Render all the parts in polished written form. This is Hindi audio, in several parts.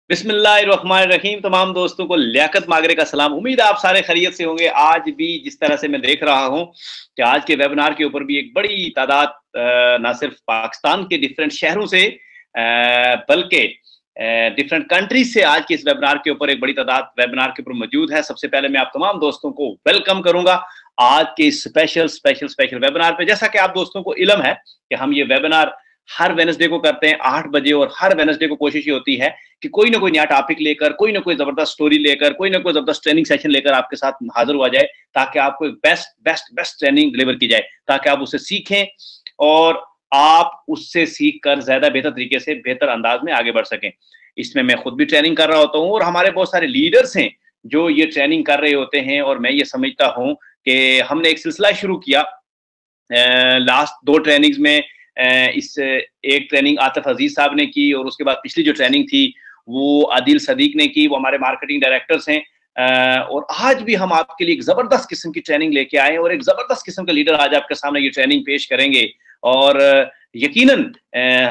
बिस्मिल्लाहिर्रहमानिर्रहीम। तमाम दोस्तों को लियाकत मागरे का सलाम। उम्मीद है आप सारे खैरियत से होंगे। आज भी जिस तरह से मैं देख रहा हूँ कि आज के वेबिनार के ऊपर भी एक बड़ी तादाद ना सिर्फ पाकिस्तान के डिफरेंट शहरों से बल्कि डिफरेंट कंट्रीज से आज के इस वेबिनार के ऊपर एक बड़ी तादाद वेबिनार के ऊपर मौजूद है। सबसे पहले मैं आप तमाम दोस्तों को वेलकम करूंगा आज के स्पेशल स्पेशल स्पेशल वेबिनार पे। जैसा कि आप दोस्तों को इल्म है कि हम ये वेबिनार हर वेडनेसडे को करते हैं 8 बजे, और हर वेडनेसडे को कोशिश ये होती है कि कोई ना कोई नया टॉपिक लेकर, कोई ना कोई जबरदस्त स्टोरी लेकर, कोई ना कोई जबरदस्त ट्रेनिंग सेशन लेकर आपके साथ हाजिर हुआ जाए, ताकि आपको एक best best best training deliver की जाए, ताकि आप उसे सीखें और आप उससे सीख कर ज्यादा बेहतर तरीके से बेहतर अंदाज में आगे बढ़ सकें। इसमें मैं खुद भी ट्रेनिंग कर रहा होता हूँ और हमारे बहुत सारे लीडर्स हैं जो ये ट्रेनिंग कर रहे होते हैं। और मैं ये समझता हूँ कि हमने एक सिलसिला शुरू किया लास्ट 2 ट्रेनिंग्स में। इस एक ट्रेनिंग आतिफ अजीज साहब ने की और उसके बाद पिछली जो ट्रेनिंग थी वो आदिल सदीक ने की, वो हमारे मार्केटिंग डायरेक्टर्स हैं। और आज भी हम आपके लिए एक जबरदस्त किस्म की ट्रेनिंग लेके आए और एक जबरदस्त किस्म का लीडर आज आपके सामने ये ट्रेनिंग पेश करेंगे। और यकीनन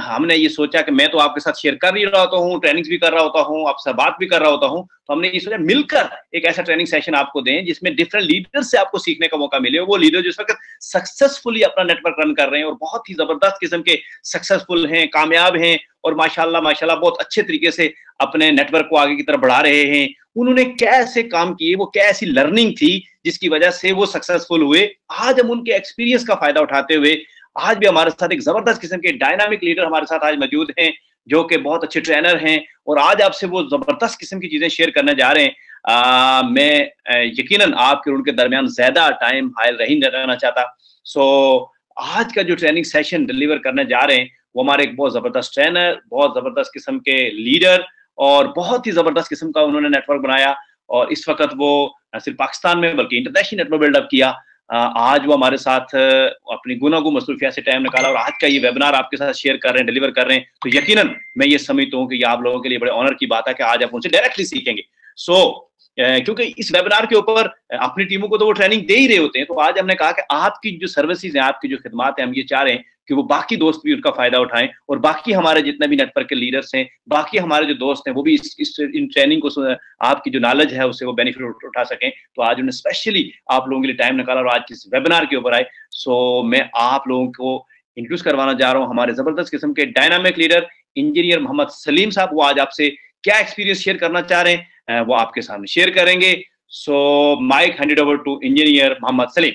हमने ये सोचा कि मैं तो आपके साथ शेयर कर ही रहा होता हूँ, ट्रेनिंग्स भी कर रहा होता हूँ, आपसे बात भी कर रहा होता हूँ, तो हमने ये सोचा मिलकर एक ऐसा ट्रेनिंग सेशन आपको दें जिसमें डिफरेंट लीडर से आपको सीखने का मौका मिले। वो लीडर जो इस वक्त सक्सेसफुली अपना नेटवर्क रन कर रहे हैं और बहुत ही जबरदस्त किस्म के सक्सेसफुल हैं, कामयाब हैं और माशाल्लाह माशाल्लाह बहुत अच्छे तरीके से अपने नेटवर्क को आगे की तरफ बढ़ा रहे हैं। उन्होंने कैसे काम किए, वो क्या ऐसी लर्निंग थी जिसकी वजह से वो सक्सेसफुल हुए, आज हम उनके एक्सपीरियंस का फायदा उठाते हुए आज भी हमारे साथ एक जबरदस्त किस्म के डायनामिक लीडर हमारे साथ आज मौजूद हैं जो कि बहुत अच्छे ट्रेनर हैं और आज आपसे वो जबरदस्त किस्म की चीजें शेयर करने जा रहे हैं। मैं यकीनन आपके उनके दरमियान ज्यादा टाइम हायल नहीं रहना चाहता। सो आज का जो ट्रेनिंग सेशन डिलीवर करने जा रहे हैं वो हमारे एक बहुत जबरदस्त ट्रेनर, बहुत जबरदस्त किस्म के लीडर और बहुत ही जबरदस्त किस्म का उन्होंने नेटवर्क बनाया। और इस वक्त वो न सिर्फ पाकिस्तान में बल्कि इंटरनेशनल नेटवर्क बिल्डअप किया। आज वो हमारे साथ अपनी गुनागो मसरूफियत से टाइम निकाला और आज का ये वेबिनार आपके साथ शेयर कर रहे हैं, डिलीवर कर रहे हैं। तो यकीनन मैं ये समझता हूँ कि ये आप लोगों के लिए बड़े ऑनर की बात है कि आज आप उनसे डायरेक्टली सीखेंगे। क्योंकि इस वेबिनार के ऊपर अपनी टीमों को तो वो ट्रेनिंग दे ही रहे होते हैं, तो आज हमने कहा कि आपकी जो सर्विसेज हैं, आपकी जो खिदमात हैं, हम ये चाह रहे हैं कि वो बाकी दोस्त भी उनका फायदा उठाएं और बाकी हमारे जितने भी नेटवर्क के लीडर्स हैं, बाकी हमारे जो दोस्त हैं, वो भी इन ट्रेनिंग को आपकी जो नॉलेज है उससे वो बेनिफिट उठा सकें। तो आज उन्हें स्पेशली आप लोगों के लिए टाइम निकाला और आज इस वेबिनार के ऊपर आए। मैं आप लोगों को इंट्रोड्यूस करवाना जा रहा हूँ हमारे जबरदस्त किस्म के dynamic leader engineer Mohammed Salim साहब। वो आज आपसे क्या एक्सपीरियंस शेयर करना चाह रहे हैं वो आपके सामने शेयर करेंगे। Mike handed over to engineer Mohammed Salim.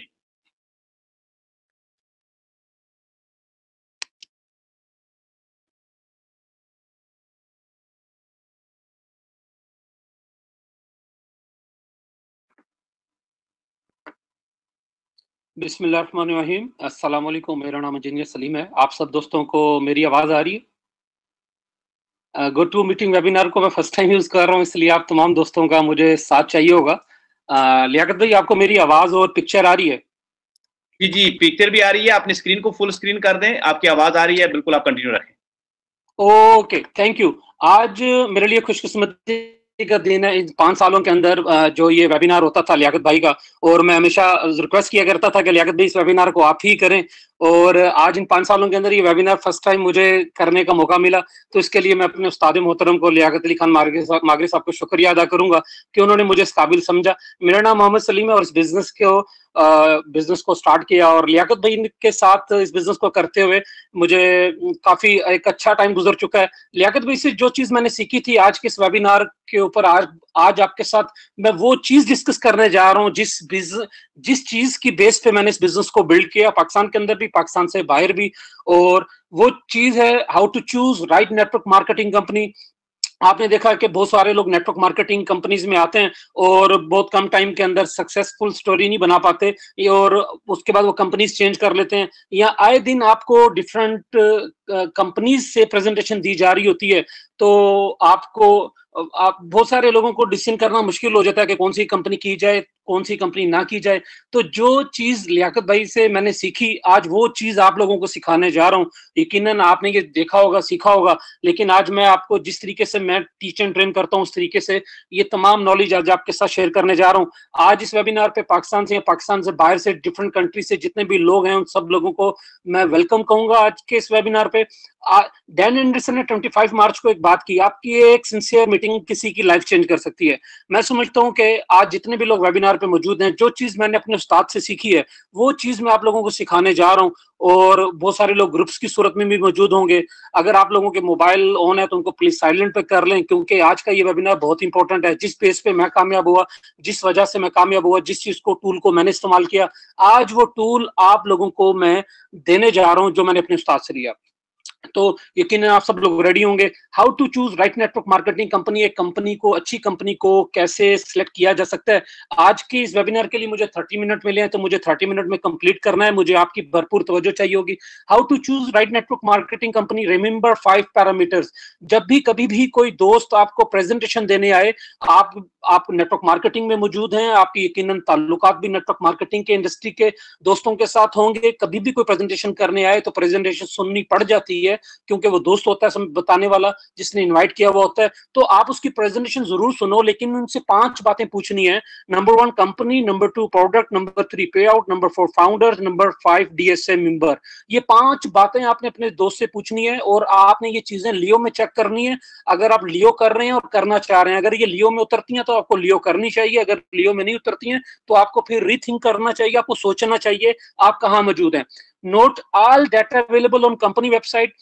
बिस्मिल्लाहिर्रहमानिर्रहीम। अस्सलाम वालेकुम। मेरा नाम इंजीनियर सलीम है। आप सब दोस्तों को मेरी आवाज़ आ रही है? गो टू मीटिंग वेबिनार को मैं फर्स्ट टाइम यूज़ कर रहा हूँ, इसलिए आप तमाम दोस्तों का मुझे साथ चाहिए होगा। लियाकत भाई, आपको मेरी आवाज़ और पिक्चर आ रही है? जी जी, पिक्चर भी आ रही है। अपनी स्क्रीन को फुल स्क्रीन कर दें, आपकी आवाज़ आ रही है, बिल्कुल आप कंटिन्यू रखें। Okay, thank you. आज मेरे लिए खुशकिस्मती का दिन है। इन 5 सालों के अंदर जो ये वेबिनार होता था लियाकत भाई का, और मैं हमेशा रिक्वेस्ट किया करता था कि लियाकत भाई इस वेबिनार को आप ही करें, और आज इन 5 सालों के अंदर ये वेबिनार फर्स्ट टाइम मुझे करने का मौका मिला। तो इसके लिए मैं अपने उस्ताद मोहतरम को लियाकत अली खान मागरी साहब को शुक्रिया अदा करूंगा कि उन्होंने मुझे इस काबिल समझा। मेरा नाम मोहम्मद सलीम है और इस बिजनेस को स्टार्ट किया और लियाकत भाई के साथ इस बिजनेस को करते हुए मुझे काफी एक अच्छा टाइम गुजर चुका है। लियाकत भाई से जो चीज मैंने सीखी थी आज के इस वेबिनार के ऊपर, आज आपके साथ मैं वो चीज डिस्कस करने जा रहा हूँ जिस चीज की बेस पे मैंने इस बिजनेस को बिल्ड किया, पाकिस्तान के अंदर भी, पाकिस्तान से बाहर भी। और वो चीज है how to choose right network marketing company. आपने देखा कि बहुत सारे लोग नेटवर्क मार्केटिंग कंपनीज में आते हैं और बहुत कम टाइम के अंदर सक्सेसफुल स्टोरी नहीं बना पाते और उसके बाद वो कंपनीज चेंज कर लेते हैं, या आए दिन आपको डिफरेंट कंपनीज से प्रेजेंटेशन दी जा रही होती है, तो आप बहुत सारे लोगों को डिसीजन करना मुश्किल हो जाता है कि कौन सी कंपनी की जाए, कौन सी कंपनी ना की जाए। तो जो चीज लियाकत भाई से मैंने सीखी, आज वो चीज आप लोगों को सिखाने जा रहा हूँ। यकीनन आपने ये देखा होगा, सीखा होगा, लेकिन आज मैं आपको जिस तरीके से मैं टीच एंड ट्रेन करता हूँ उस तरीके से ये तमाम नॉलेज आज आपके साथ शेयर करने जा रहा हूँ। आज इस वेबिनार पे पाकिस्तान से या पाकिस्तान से बाहर से डिफरेंट कंट्री से जितने भी लोग हैं उन सब लोगों को मैं वेलकम कहूंगा आज के इस वेबिनार पे। डैन एंडरसन ने 25 मार्च को एक बात की, आपकी एक सिंसियर मीटिंग किसी की लाइफ चेंज कर सकती है। मैं समझता हूं कि आज जितने भी लोग वेबिनार पे मौजूद हैं, जो चीज मैंने अपने उस्ताद से सीखी है वो चीज मैं आप लोगों को सिखाने जा रहा हूं, और बहुत सारे लोग ग्रुप्स की सूरत में भी मौजूद होंगे। अगर आप लोगों के मोबाइल ऑन है तो उनको प्लीज साइलेंट पे कर लें, क्योंकि आज का ये वेबिनार बहुत इंपॉर्टेंट है। जिस पेज पे मैं कामयाब हुआ, जिस वजह से मैं कामयाब हुआ, जिस चीज को टूल को मैंने इस्तेमाल किया, आज वो टूल आप लोगों को मैं देने जा रहा हूं जो मैंने अपने उस्ताद से लिया। तो यकीन आप सब लोग रेडी होंगे। How to choose right network marketing company, एक कंपनी को, अच्छी कंपनी को कैसे सिलेक्ट किया जा सकता है। आज के इस वेबिनार के लिए मुझे 30 मिनट मिले हैं, तो मुझे 30 मिनट में कंप्लीट करना है, मुझे आपकी भरपूर तवज्जो चाहिए होगी। How to choose right network marketing company, remember 5 parameters. जब भी कभी भी कोई दोस्त आपको प्रेजेंटेशन देने आए, आप नेटवर्क मार्केटिंग में मौजूद हैं, आपकी यकीनन ताल्लुकात भी नेटवर्क मार्केटिंग के इंडस्ट्री के दोस्तों के साथ होंगे। कभी भी कोई प्रेजेंटेशन करने आए तो प्रेजेंटेशन सुननी पड़ जाती है, क्योंकि वो दोस्त होता है बताने वाला, जिसने इनवाइट किया हुआ होता है। तो आप उसकी प्रेजेंटेशन जरूर सुनो, लेकिन उनसे 5 बातें पूछनी है। Number 1 company, number 2 product, number 3 पे out, number 4 founder, number 5 DSA member. ये 5 बातें आपने अपने दोस्त से पूछनी है, और आपने ये चीजें लियो में चेक करनी है। अगर आप लियो कर रहे हैं और करना चाह रहे हैं, अगर ये लियो में उतरती हैं तो आपको लियो करनी चाहिए, अगर लियो में नहीं उतरती हैं तो आपको फिर रीथिंक करना चाहिए, आपको सोचना चाहिए आप कहां मौजूद हैं। Note all data available on company website.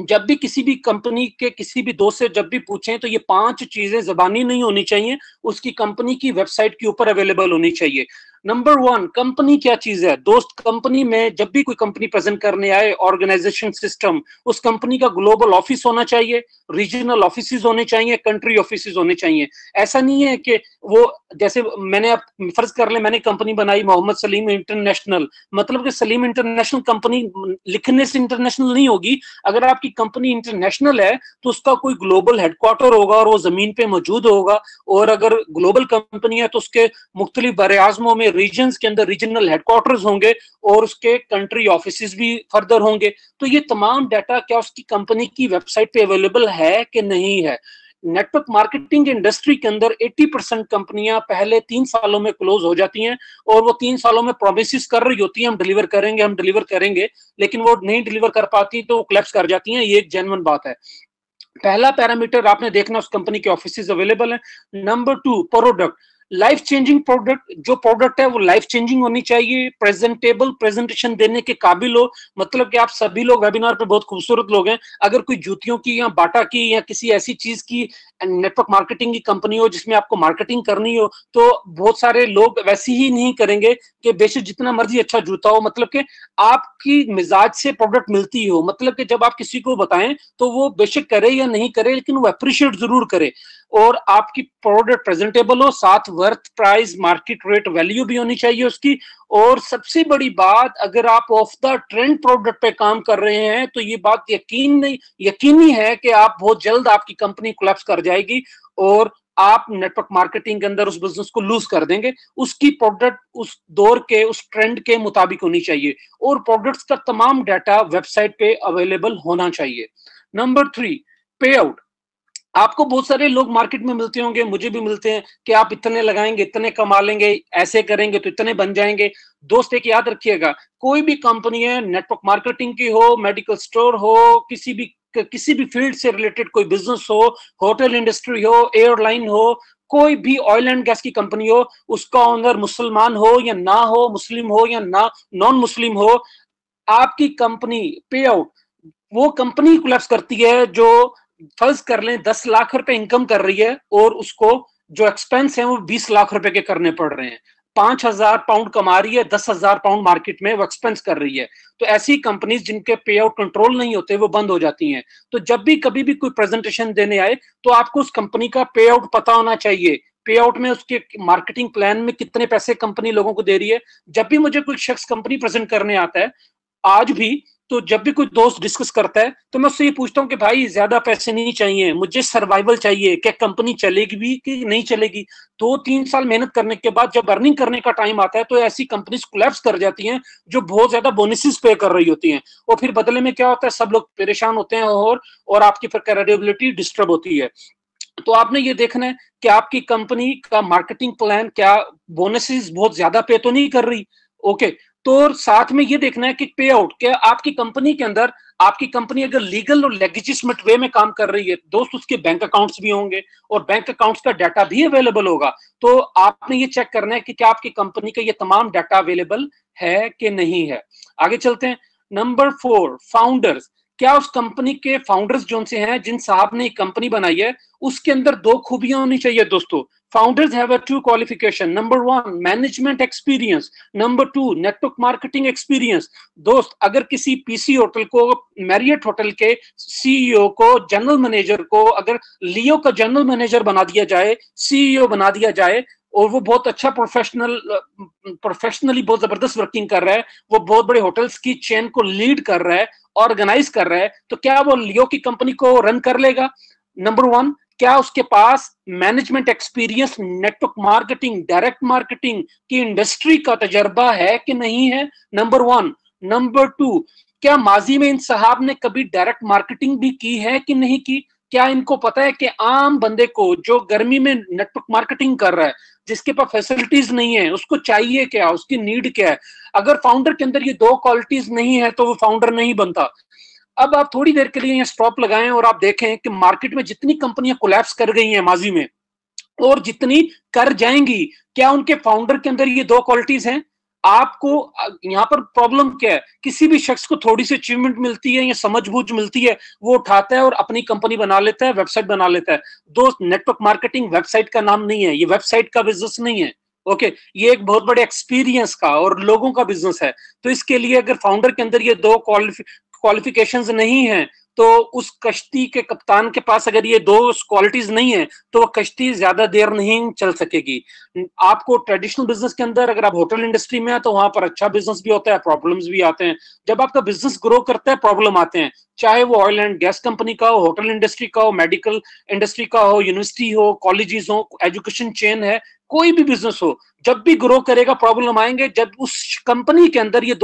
जब भी किसी भी कंपनी के किसी भी दोस्त से जब भी पूछें तो ये 5 चीजें जबानी नहीं होनी चाहिए, उसकी कंपनी की वेबसाइट के ऊपर अवेलेबल होनी चाहिए। नंबर 1 कंपनी क्या चीज है दोस्त। कंपनी में जब भी कोई कंपनी प्रेजेंट करने आए, ऑर्गेनाइजेशन सिस्टम, उस कंपनी का ग्लोबल ऑफिस होना चाहिए, रीजनल ऑफिस होने चाहिए, कंट्री ऑफिस होने चाहिए। ऐसा नहीं है कि वो, जैसे मैंने, आप फर्ज कर ले मैंने कंपनी बनाई मोहम्मद सलीम इंटरनेशनल, मतलब कि सलीम इंटरनेशनल कंपनी लिखने से इंटरनेशनल नहीं होगी। अगर आपकी कंपनी इंटरनेशनल है तो उसका कोई ग्लोबल हेडक्वार्टर होगा और वो जमीन पे मौजूद होगा, और अगर ग्लोबल कंपनी है तो उसके मुख्तलिफ बरे-आज़मों में रीजन्स के अंदर रीजनल हेडक्वार्टर्स होंगे, और उसके कंट्री ऑफिस भी फर्दर होंगे। तो ये तमाम डाटा क्या उसकी कंपनी की वेबसाइट पे अवेलेबल है कि नहीं है। नेटवर्क मार्केटिंग इंडस्ट्री के अंदर 80% कंपनियां पहले 3 सालों में क्लोज हो जाती हैं, और वो 3 सालों में प्रोमिस कर रही होती हैं हम डिलीवर करेंगे, हम डिलीवर करेंगे, लेकिन वो नहीं डिलीवर कर पाती तो वो क्लैप्स कर जाती हैं। ये एक जेन्युइन बात है। पहला पैरामीटर आपने देखना उस कंपनी के ऑफिस अवेलेबल है। Number 2 product, life changing product. जो प्रोडक्ट है वो लाइफ चेंजिंग होनी चाहिए, प्रेजेंटेबल, प्रेजेंटेशन देने के काबिल हो। मतलब कि आप सभी लोग वेबिनार पे बहुत खूबसूरत लोग हैं, अगर कोई जूतियों की या बाटा की या किसी ऐसी चीज की नेटवर्क मार्केटिंग की कंपनी हो जिसमें आपको मार्केटिंग करनी हो, तो बहुत सारे लोग वैसी ही नहीं करेंगे कि बेशक जितना मर्जी अच्छा जूता हो, मतलब कि आपकी मिजाज से प्रोडक्ट मिलती हो। मतलब कि जब आप किसी को बताएं तो वो बेशक करे या नहीं करे, लेकिन वो अप्रिशिएट जरूर करे, और आपकी प्रोडक्ट प्रेजेंटेबल हो, साथ worth price market rate value भी होनी चाहिए उसकी। और सबसे बड़ी बात, अगर आप ऑफ द ट्रेंड प्रोडक्ट पे काम कर रहे हैं तो ये बात यकीनी है कि आप बहुत जल्द आपकी कंपनी कोलैप्स कर जाएगी, और आप नेटवर्क मार्केटिंग के अंदर उस बिजनेस को लूज कर देंगे। उसकी प्रोडक्ट उस दौर के, उस ट्रेंड के मुताबिक होनी चाहिए, और प्रोडक्ट्स का तमाम डाटा वेबसाइट पे अवेलेबल होना चाहिए। नंबर 3 पे आउट। आपको बहुत सारे लोग मार्केट में मिलते होंगे, मुझे भी मिलते हैं, कि आप इतने लगाएंगे इतने कमा लेंगे, ऐसे करेंगे तो इतने बन जाएंगे। दोस्त एक याद रखिएगा, कोई भी कंपनी है, नेटवर्क मार्केटिंग की हो, मेडिकल स्टोर हो, किसी भी फील्ड से रिलेटेड कोई बिजनेस हो, होटल इंडस्ट्री हो, एयरलाइन हो, कोई भी ऑयल एंड गैस की कंपनी हो, उसका ओनर मुसलमान हो या ना हो, मुस्लिम हो या ना नॉन मुस्लिम हो, आपकी कंपनी पे आउट, वो कंपनी कोलैप्स करती है जो फर्ज कर लें 10 लाख रुपए इनकम कर रही है, और उसको जो एक्सपेंस है वो 20 लाख रुपए के करने पड़ रहे हैं। 5,000 पाउंड कमा रही है, 10,000 पाउंड मार्केट में वो एक्सपेंस कर रही है। तो ऐसी कंपनीज जिनके पे आउट कंट्रोल नहीं होते वो बंद हो जाती हैं। तो जब भी कभी भी कोई प्रेजेंटेशन देने आए तो आपको उस कंपनी का पे आउट पता होना चाहिए। पे आउट में उसके मार्केटिंग प्लान में कितने पैसे कंपनी लोगों को दे रही है। जब भी मुझे कोई शख्स कंपनी प्रेजेंट करने आता है आज भी, तो जब भी कोई दोस्त डिस्कस करता है तो मैं उससे ये पूछता हूँ कि भाई ज्यादा पैसे नहीं चाहिए, मुझे सर्वाइवल चाहिए, क्या कंपनी चलेगी भी कि नहीं चलेगी। 2-3 साल मेहनत करने के बाद जब अर्निंग करने का टाइम आता है तो ऐसी कंपनीज कोलैप्स कर जाती हैं जो बहुत ज्यादा बोनसेस पे कर रही होती हैं, और फिर बदले में क्या होता है, सब लोग परेशान होते हैं, और आपकी फिर क्रेडिबिलिटी डिस्टर्ब होती है। तो आपने ये देखना है कि आपकी कंपनी का मार्केटिंग प्लान क्या बोनसेस बहुत ज्यादा पे तो नहीं कर रही। ओके, तो साथ में ये देखना है कि पे आउट क्या आपकी कंपनी के अंदर, आपकी कंपनी अगर लीगल और लेजिस्लेटिव वे में काम कर रही है दोस्त, उसके बैंक अकाउंट्स भी होंगे और बैंक अकाउंट्स का डाटा भी अवेलेबल होगा। तो आपने ये चेक करना है कि क्या आपकी कंपनी का ये तमाम डाटा अवेलेबल है कि नहीं है। आगे चलते हैं। Number 4, founders. क्या उस कंपनी के फाउंडर्स जो से हैं, जिन साहब ने कंपनी बनाई है, उसके अंदर 2 खूबियां होनी चाहिए दोस्तों। Founders have a 2 qualification. Number 1, management experience. Number 2, network marketing experience. दोस्त, अगर किसी पीसी होटल को, मैरियट होटल के सीईओ को, जनरल मैनेजर को अगर लियो का जनरल मैनेजर बना दिया जाए, सीईओ बना दिया जाए, और वो बहुत अच्छा प्रोफेशनली बहुत जबरदस्त वर्किंग कर रहा है, वो बहुत बड़े होटल्स की चेन को लीड कर रहा है, ऑर्गेनाइज कर रहा है, तो क्या वो लियो की कंपनी को रन कर लेगा? नंबर 1, क्या उसके पास management experience, network marketing, direct marketing की इंडस्ट्री का तजर्बा है कि नहीं है? नंबर 1। नंबर 2, क्या माजी में इन साहब ने कभी डायरेक्ट मार्केटिंग भी की है कि नहीं की? क्या इनको पता है कि आम बंदे को जो गर्मी में नेटवर्क मार्केटिंग कर रहा है, जिसके पास फैसिलिटीज नहीं है, उसको चाहिए क्या, उसकी नीड क्या है? अगर फाउंडर के अंदर ये 2 क्वालिटीज नहीं है तो वो फाउंडर नहीं बनता। अब आप थोड़ी देर के लिए यहाँ स्टॉप लगाएं और आप देखें कि मार्केट में जितनी कंपनियां कोलैप्स कर गई हैं माजी में और जितनी कर जाएंगी, क्या उनके फाउंडर के अंदर ये 2 क्वालिटीज हैं? आपको यहाँ पर प्रॉब्लम क्या है? किसी भी शख्स को थोड़ी सी अचीवमेंट मिलती है या समझबूझ मिलती है, वो उठाता है और अपनी कंपनी बना लेता है, वेबसाइट बना लेता है। दोस्त, नेटवर्क मार्केटिंग वेबसाइट का नाम नहीं है, ये वेबसाइट का बिजनेस नहीं है। ओके, ये एक बहुत बड़े एक्सपीरियंस का और लोगों का बिजनेस है। तो इसके लिए अगर फाउंडर के अंदर ये 2 क्वालिफिकेशंस नहीं है, तो उस कश्ती के कप्तान के पास अगर ये 2 क्वालिटीज नहीं है, तो वो कश्ती ज्यादा देर नहीं चल सकेगी। आपको ट्रेडिशनल बिजनेस के अंदर, अगर आप होटल इंडस्ट्री में है तो वहां पर अच्छा बिजनेस भी होता है, प्रॉब्लम्स भी आते हैं। जब आपका बिजनेस ग्रो करता है, प्रॉब्लम आते हैं, चाहे वो ऑयल एंड गैस कंपनी का हो, होटल इंडस्ट्री का हो, मेडिकल इंडस्ट्री का हो, यूनिवर्सिटी हो, कॉलेजेस हो, एजुकेशन चेन है, कोई भी बिजनेस हो, जब भी ग्रो करेगा प्रॉब्लम आएंगे। जब उस कंपनी के अंदर ये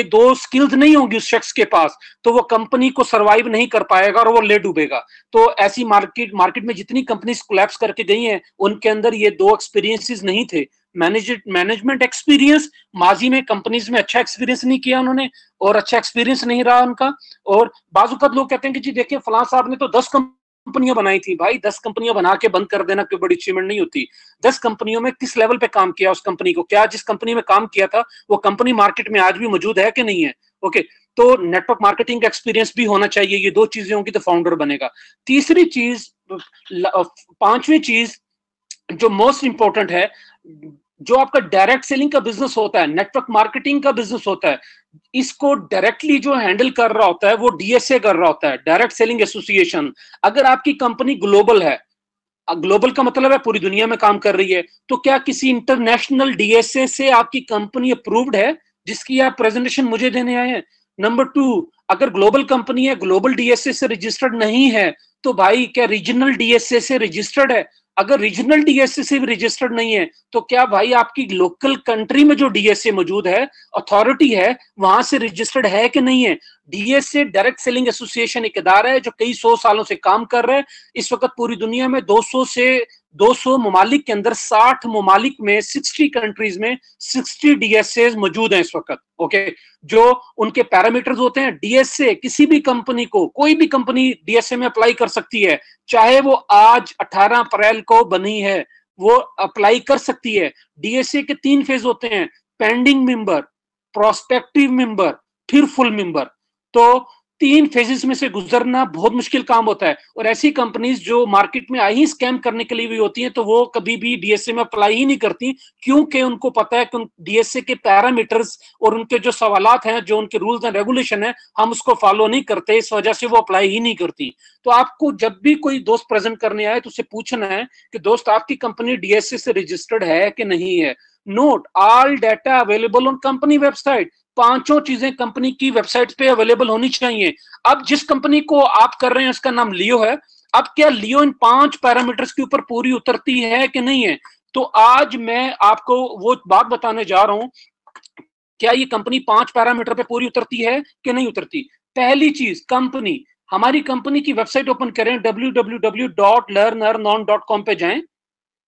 दो स्किल्स नहीं होंगी उस शख्स के पास, तो वो कंपनी को सरवाइव नहीं कर पाएगा और वो ले डूबेगा। तो ऐसी मार्केट में जितनी कंपनीज कोलैप्स करके गई हैं, उनके अंदर ये 2 एक्सपीरियंसेस नहीं थे। मैनेजमेंट एक्सपीरियंस, माजी में कंपनीज में अच्छा एक्सपीरियंस नहीं किया उन्होंने और अच्छा एक्सपीरियंस नहीं रहा उनका। और बाजुकात लोग कहते हैं कि जी देखिए फलां साहब ने तो 10 कंपनियां बनाई थी। भाई 10 कंपनियां बना के बंद कर देना कोई बड़ी अचीवमेंट नहीं होती। 10 कंपनियों में किस लेवल पे काम किया उस कंपनी को, क्या जिस कंपनी में काम किया था वो कंपनी मार्केट में आज भी मौजूद है कि नहीं है? ओके, तो नेटवर्क मार्केटिंग का एक्सपीरियंस भी होना चाहिए। ये 2 चीजें होंगी तो फाउंडर बनेगा। तीसरी चीज, 5वीं चीज जो मोस्ट इंपॉर्टेंट है, जो आपका डायरेक्ट सेलिंग का बिजनेस होता है, नेटवर्क मार्केटिंग का बिजनेस होता है, इसको डायरेक्टली जो हैंडल कर रहा होता है वो डीएसए कर रहा होता है, डायरेक्ट सेलिंग एसोसिएशन। अगर आपकी कंपनी ग्लोबल है, ग्लोबल का मतलब है पूरी दुनिया में काम कर रही है, तो क्या किसी इंटरनेशनल डीएसए से आपकी कंपनी अप्रूव्ड है जिसकी आप प्रेजेंटेशन मुझे देने आए हैं? नंबर 2, अगर ग्लोबल कंपनी है, ग्लोबल डीएसए से रजिस्टर्ड नहीं है, तो भाई क्या रीजनल डीएसए से रजिस्टर्ड है? अगर रीजनल डीएसए से भी रजिस्टर्ड नहीं है, तो क्या भाई आपकी लोकल कंट्री में जो डीएसए मौजूद है, अथॉरिटी है, वहां से रजिस्टर्ड है कि नहीं है? डीएसए डायरेक्ट सेलिंग एसोसिएशन एक इदारा है जो कई 100 सालों से काम कर रहा है। इस वक्त पूरी दुनिया में 200 ममालिक के अंदर 60 ममालिक में 60 कंट्रीज में 60 डीएसए मौजूद हैं इस वक्त। ओके, जो उनके पैरामीटर्स होते हैं, डीएसए किसी भी कंपनी को, कोई भी कंपनी डीएसए में अप्लाई कर सकती है, चाहे वो आज 18 अप्रैल को बनी है, वो अप्लाई कर सकती है। डीएसए के 3 फेज होते हैं, पेंडिंग मेंबर, प्रोस्पेक्टिव मेंबर, फिर फुल मेंबर। तो 3 फेजेस में से गुजरना बहुत मुश्किल काम होता है। और ऐसी कंपनीज जो मार्केट में आई ही स्कैम करने के लिए भी होती हैं, तो वो कभी भी डीएसए में अप्लाई ही नहीं करती, क्योंकि उनको पता है कि डीएसए के पैरामीटर्स और उनके जो सवालात हैं, जो उनके रूल्स एंड रेगुलेशन है, हम उसको फॉलो नहीं करते, इस वजह से वो अप्लाई ही नहीं करती। तो आपको जब भी कोई दोस्त प्रेजेंट करने आए तो उसे पूछना है कि दोस्त आपकी कंपनी डीएसए से रजिस्टर्ड है कि नहीं है। Note, all data available on company website. 5 चीजें कंपनी की वेबसाइट पे अवेलेबल होनी चाहिए। अब जिस कंपनी को आप कर रहे हैं उसका नाम लियो है। अब क्या लियो इन 5 पैरामीटर्स के ऊपर पूरी उतरती है कि नहीं है? तो आज मैं आपको वो बात बताने जा रहा हूं, क्या ये कंपनी 5 पैरामीटर पे पूरी उतरती है कि नहीं उतरती। पहली चीज, कंपनी, हमारी कंपनी की वेबसाइट ओपन करें, www.learnernon.com पे जाएं।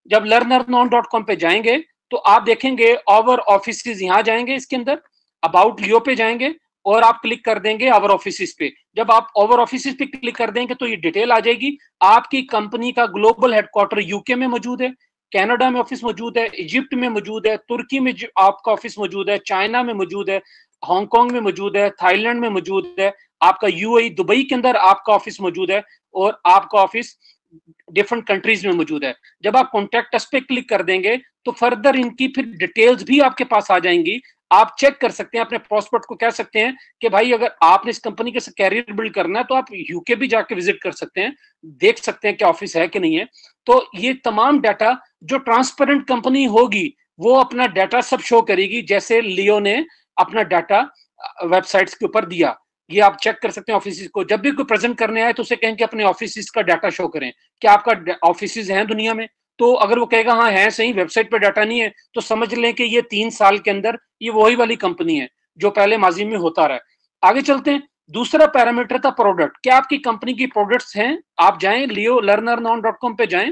जब learnernon.com पे जाएंगे तो आप देखेंगे आवर ऑफिसेज, यहाँ जाएंगे, इसके अंदर अबाउट लियो पे जाएंगे और आप क्लिक कर देंगे आवर ऑफिसेज पे। जब आप आवर ऑफिसेज पे क्लिक कर देंगे तो ये डिटेल आ जाएगी। आपकी कंपनी का ग्लोबल हेडक्वार्टर यूके में मौजूद है, कनाडा में ऑफिस मौजूद है, इजिप्ट में मौजूद है, तुर्की में आपका ऑफिस मौजूद है, चाइना में मौजूद है, हांगकांग में मौजूद है, थाईलैंड में मौजूद है, आपका यूएई दुबई के अंदर आपका ऑफिस मौजूद है, और आपका ऑफिस डिफरेंट कंट्रीज में मौजूद है। जब आप कॉन्टैक्ट अस पे क्लिक कर देंगे तो फर्दर इनकी फिर डिटेल्स भी आपके पास आ जाएंगी। आप चेक कर सकते हैं, अपने प्रोस्पेक्ट को कह सकते हैं कि भाई अगर आपने इस कंपनी के कैरियर बिल्ड करना है तो आप यूके भी जाके विजिट कर सकते हैं, देख सकते हैं कि ऑफिस है कि नहीं है। तो ये तमाम डाटा, जो ट्रांसपेरेंट कंपनी होगी वो अपना डाटा सब शो करेगी, जैसे लियो ने अपना डाटा वेबसाइट्स के ऊपर दिया। ये आप चेक कर सकते हैं ऑफिस को। जब भी कोई प्रेजेंट करने आए तो उसे कहें कि अपने ऑफिस का डाटा शो करें, क्या आपका ऑफिस हैं दुनिया में। तो अगर वो कहेगा हाँ है सही, वेबसाइट पे डाटा नहीं है, तो समझ लें कि ये 3 साल के अंदर ये वही वाली कंपनी है जो पहले माजी में होता रहा है। आगे चलते हैं। दूसरा पैरामीटर था प्रोडक्ट, क्या आपकी कंपनी की प्रोडक्ट्स हैं। आप जाएं leolearnernoun.com पे जाएं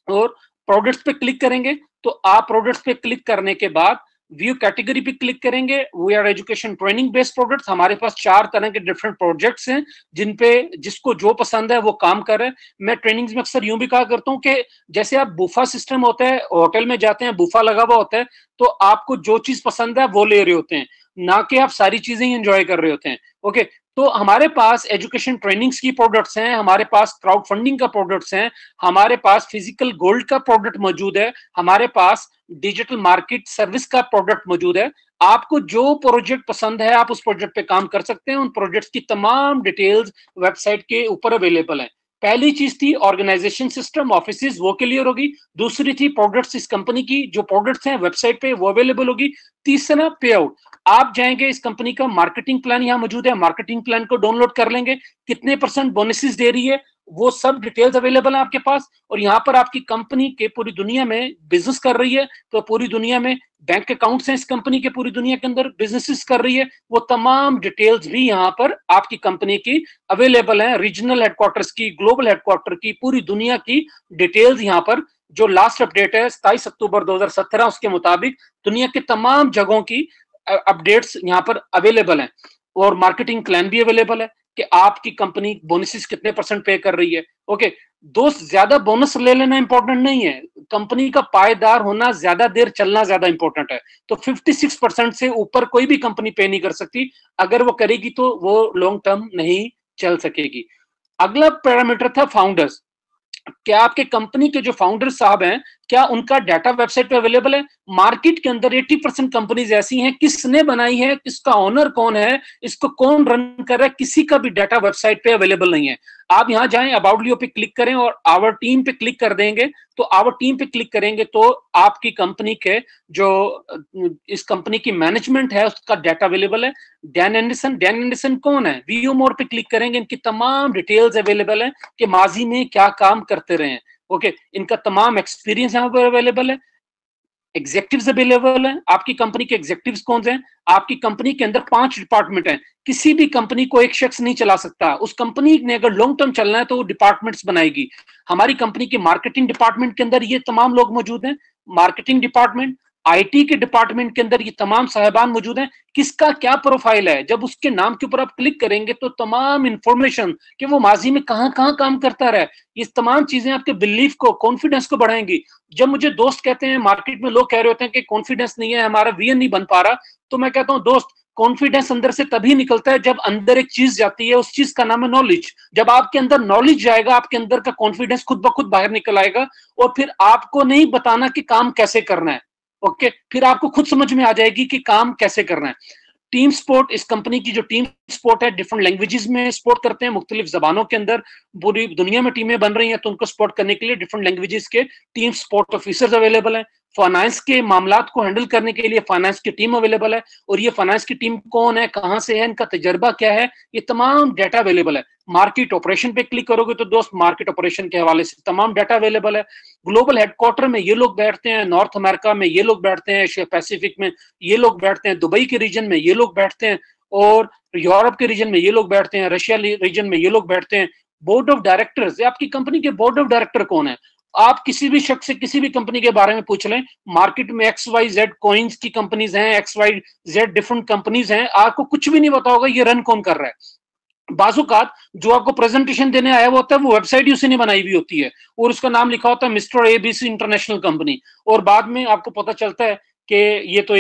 और प्रोडक्ट्स पे क्लिक करेंगे। तो आप प्रोडक्ट्स पे क्लिक करने के बाद व्यू कैटेगरी पे क्लिक करेंगे। We are education training based products. हमारे पास 4 तरह के डिफरेंट प्रोजेक्ट्स हैं जिन पे जिसको जो पसंद है वो काम कर रहे हैं। मैं ट्रेनिंग्स में अक्सर यूं भी कहा करता हूं कि जैसे आप बुफा सिस्टम होता है, होटल में जाते हैं बुफा लगा हुआ होता है, तो आपको जो चीज पसंद है वो ले रहे होते हैं, ना कि आप सारी चीजें ही एंजॉय कर रहे होते हैं। ओके, तो हमारे पास एजुकेशन ट्रेनिंग्स की प्रोडक्ट्स हैं, हमारे पास क्राउड फंडिंग का प्रोडक्ट्स हैं, हमारे पास फिजिकल गोल्ड का प्रोडक्ट मौजूद है, हमारे पास डिजिटल मार्केट सर्विस का प्रोडक्ट मौजूद है। आपको जो प्रोजेक्ट पसंद है आप उस प्रोजेक्ट पे काम कर सकते हैं। उन प्रोजेक्ट्स की तमाम डिटेल्स वेबसाइट के ऊपर अवेलेबल है। पहली चीज थी ऑर्गेनाइजेशन सिस्टम, ऑफिसेज, वो क्लियर होगी। दूसरी थी प्रोडक्ट्स, इस कंपनी की जो प्रोडक्ट्स हैं वेबसाइट पे वो अवेलेबल होगी। तीसरा पे आउट, आप जाएंगे, इस कंपनी का मार्केटिंग प्लान यहाँ मौजूद है, मार्केटिंग प्लान को डाउनलोड कर लेंगे, कितने % बोनसेस दे रही है वो सब डिटेल्स अवेलेबल है आपके पास। और यहाँ पर आपकी कंपनी के पूरी दुनिया में बिजनेस कर रही है, तो पूरी दुनिया में बैंक अकाउंट्स हैं इस कंपनी के, पूरी दुनिया के अंदर बिजनेसेस कर रही है, वो तमाम डिटेल्स भी यहाँ पर आपकी कंपनी की अवेलेबल है। रीजनल हेडक्वार्टर्स की, ग्लोबल हेडक्वार्टर की, पूरी दुनिया की डिटेल्स यहाँ पर, जो लास्ट अपडेट है 27 अक्टूबर 2017 उसके मुताबिक दुनिया के तमाम जगहों की अपडेट्स यहाँ पर अवेलेबल हैं। और मार्केटिंग प्लान भी अवेलेबल है कि आपकी कंपनी बोनसेस कितने % पे कर रही है। ओके दोस्त, ज्यादा बोनस ले लेना इंपॉर्टेंट नहीं है, कंपनी का पायदार होना, ज्यादा देर चलना ज्यादा इंपॉर्टेंट है। तो 56% से ऊपर कोई भी कंपनी पे नहीं कर सकती, अगर वो करेगी तो वो लॉन्ग टर्म नहीं चल सकेगी। अगला पैरामीटर था फाउंडर्स, क्या आपके कंपनी के जो फाउंडर साहब हैं क्या उनका डाटा वेबसाइट पे अवेलेबल है। मार्केट के अंदर 80% कंपनीज ऐसी हैं, किसने बनाई है, इसका ओनर कौन है, इसको कौन रन कर रहा है, किसी का भी डाटा वेबसाइट पे अवेलेबल नहीं है। आप यहां जाएं, अबाउट लियो पे क्लिक करें और आवर टीम पे क्लिक कर देंगे। तो आवर टीम पे क्लिक करेंगे तो आपकी कंपनी के जो इस कंपनी की मैनेजमेंट है उसका डाटा अवेलेबल है। डैन एंडरसन कौन है, व्यू मोर पे क्लिक करेंगे, इनकी तमाम डिटेल्स अवेलेबल है कि माजी में क्या काम करते रहे हैं। ओके, इनका तमाम एक्सपीरियंस यहाँ पर अवेलेबल है। एग्जेक्टिव्स अवेलेबल हैं, आपकी कंपनी के एग्जेक्टिव्स कौन से हैं। आपकी कंपनी के अंदर 5 डिपार्टमेंट हैं, किसी भी कंपनी को एक शख्स नहीं चला सकता। उस कंपनी ने अगर लॉन्ग टर्म चलना है तो वो डिपार्टमेंट्स बनाएगी। हमारी कंपनी के मार्केटिंग डिपार्टमेंट के अंदर ये तमाम लोग मौजूद हैं। मार्केटिंग डिपार्टमेंट, आईटी के डिपार्टमेंट के अंदर ये तमाम साहिबान मौजूद हैं। किसका क्या प्रोफाइल है, जब उसके नाम के ऊपर आप क्लिक करेंगे तो तमाम इंफॉर्मेशन कि वो माजी में कहां कहां काम करता रहा है, ये तमाम चीजें आपके बिलीफ को, कॉन्फिडेंस को बढ़ाएंगी। जब मुझे दोस्त कहते हैं, मार्केट में लोग कह रहे होते हैं कि कॉन्फिडेंस नहीं है, हमारा वीएन नहीं बन पा रहा, तो मैं कहता हूं दोस्त, कॉन्फिडेंस अंदर से तभी निकलता है जब अंदर एक चीज जाती है, उस चीज का नाम है नॉलेज। जब आपके अंदर नॉलेज जाएगा, आपके अंदर का कॉन्फिडेंस खुद ब खुद बाहर निकल आएगा, और फिर आपको नहीं बताना कि काम कैसे करना है। ओके, फिर आपको खुद समझ में आ जाएगी कि काम कैसे करना है। टीम स्पोर्ट, इस कंपनी की जो टीम स्पोर्ट है, डिफरेंट लैंग्वेजेस में स्पोर्ट करते हैं, मुख्तलिफ जबानों के अंदर पूरी दुनिया में टीमें बन रही हैं, तो उनको सपोर्ट करने के लिए डिफरेंट लैंग्वेजेस के टीम स्पोर्ट ऑफिसर्स अवेलेबल हैं। फाइनेंस के मामलात को हैंडल करने के लिए फाइनेंस की टीम अवेलेबल है, और ये फाइनेंस की टीम कौन है, कहां से है, इनका तजर्बा क्या है, ये तमाम डाटा अवेलेबल है। मार्केट ऑपरेशन पे क्लिक करोगे तो दोस्त मार्केट ऑपरेशन के हवाले से तमाम डाटा अवेलेबल है। ग्लोबल हेडक्वार्टर में ये लोग बैठते हैं, नॉर्थ अमेरिका में ये लोग बैठते हैं, एशिया पैसिफिक में ये लोग बैठते हैं, दुबई के रीजन में ये लोग बैठते हैं, और यूरोप के रीजन में ये लोग बैठते हैं, रशिया रीजन में ये लोग बैठते हैं। बोर्ड ऑफ डायरेक्टर्स, आपकी कंपनी के बोर्ड ऑफ डायरेक्टर कौन है, आप किसी भी शख्स से किसी भी कंपनी के बारे में पूछ लें, मार्केट में XYZ कॉइन्स की कंपनीज हैं, XYZ डिफरेंट कंपनीज हैं, आपको कुछ भी नहीं पता होगा ये रन कौन कर रहा है। बाजुकात जो आपको प्रेजेंटेशन देने आया होता है वो वेबसाइट ही उसी ने बनाई हुई होती है और उसका नाम लिखा होता है मिस्टर ABC इंटरनेशनल कंपनी, और बाद में आपको पता चलता है कि ये तो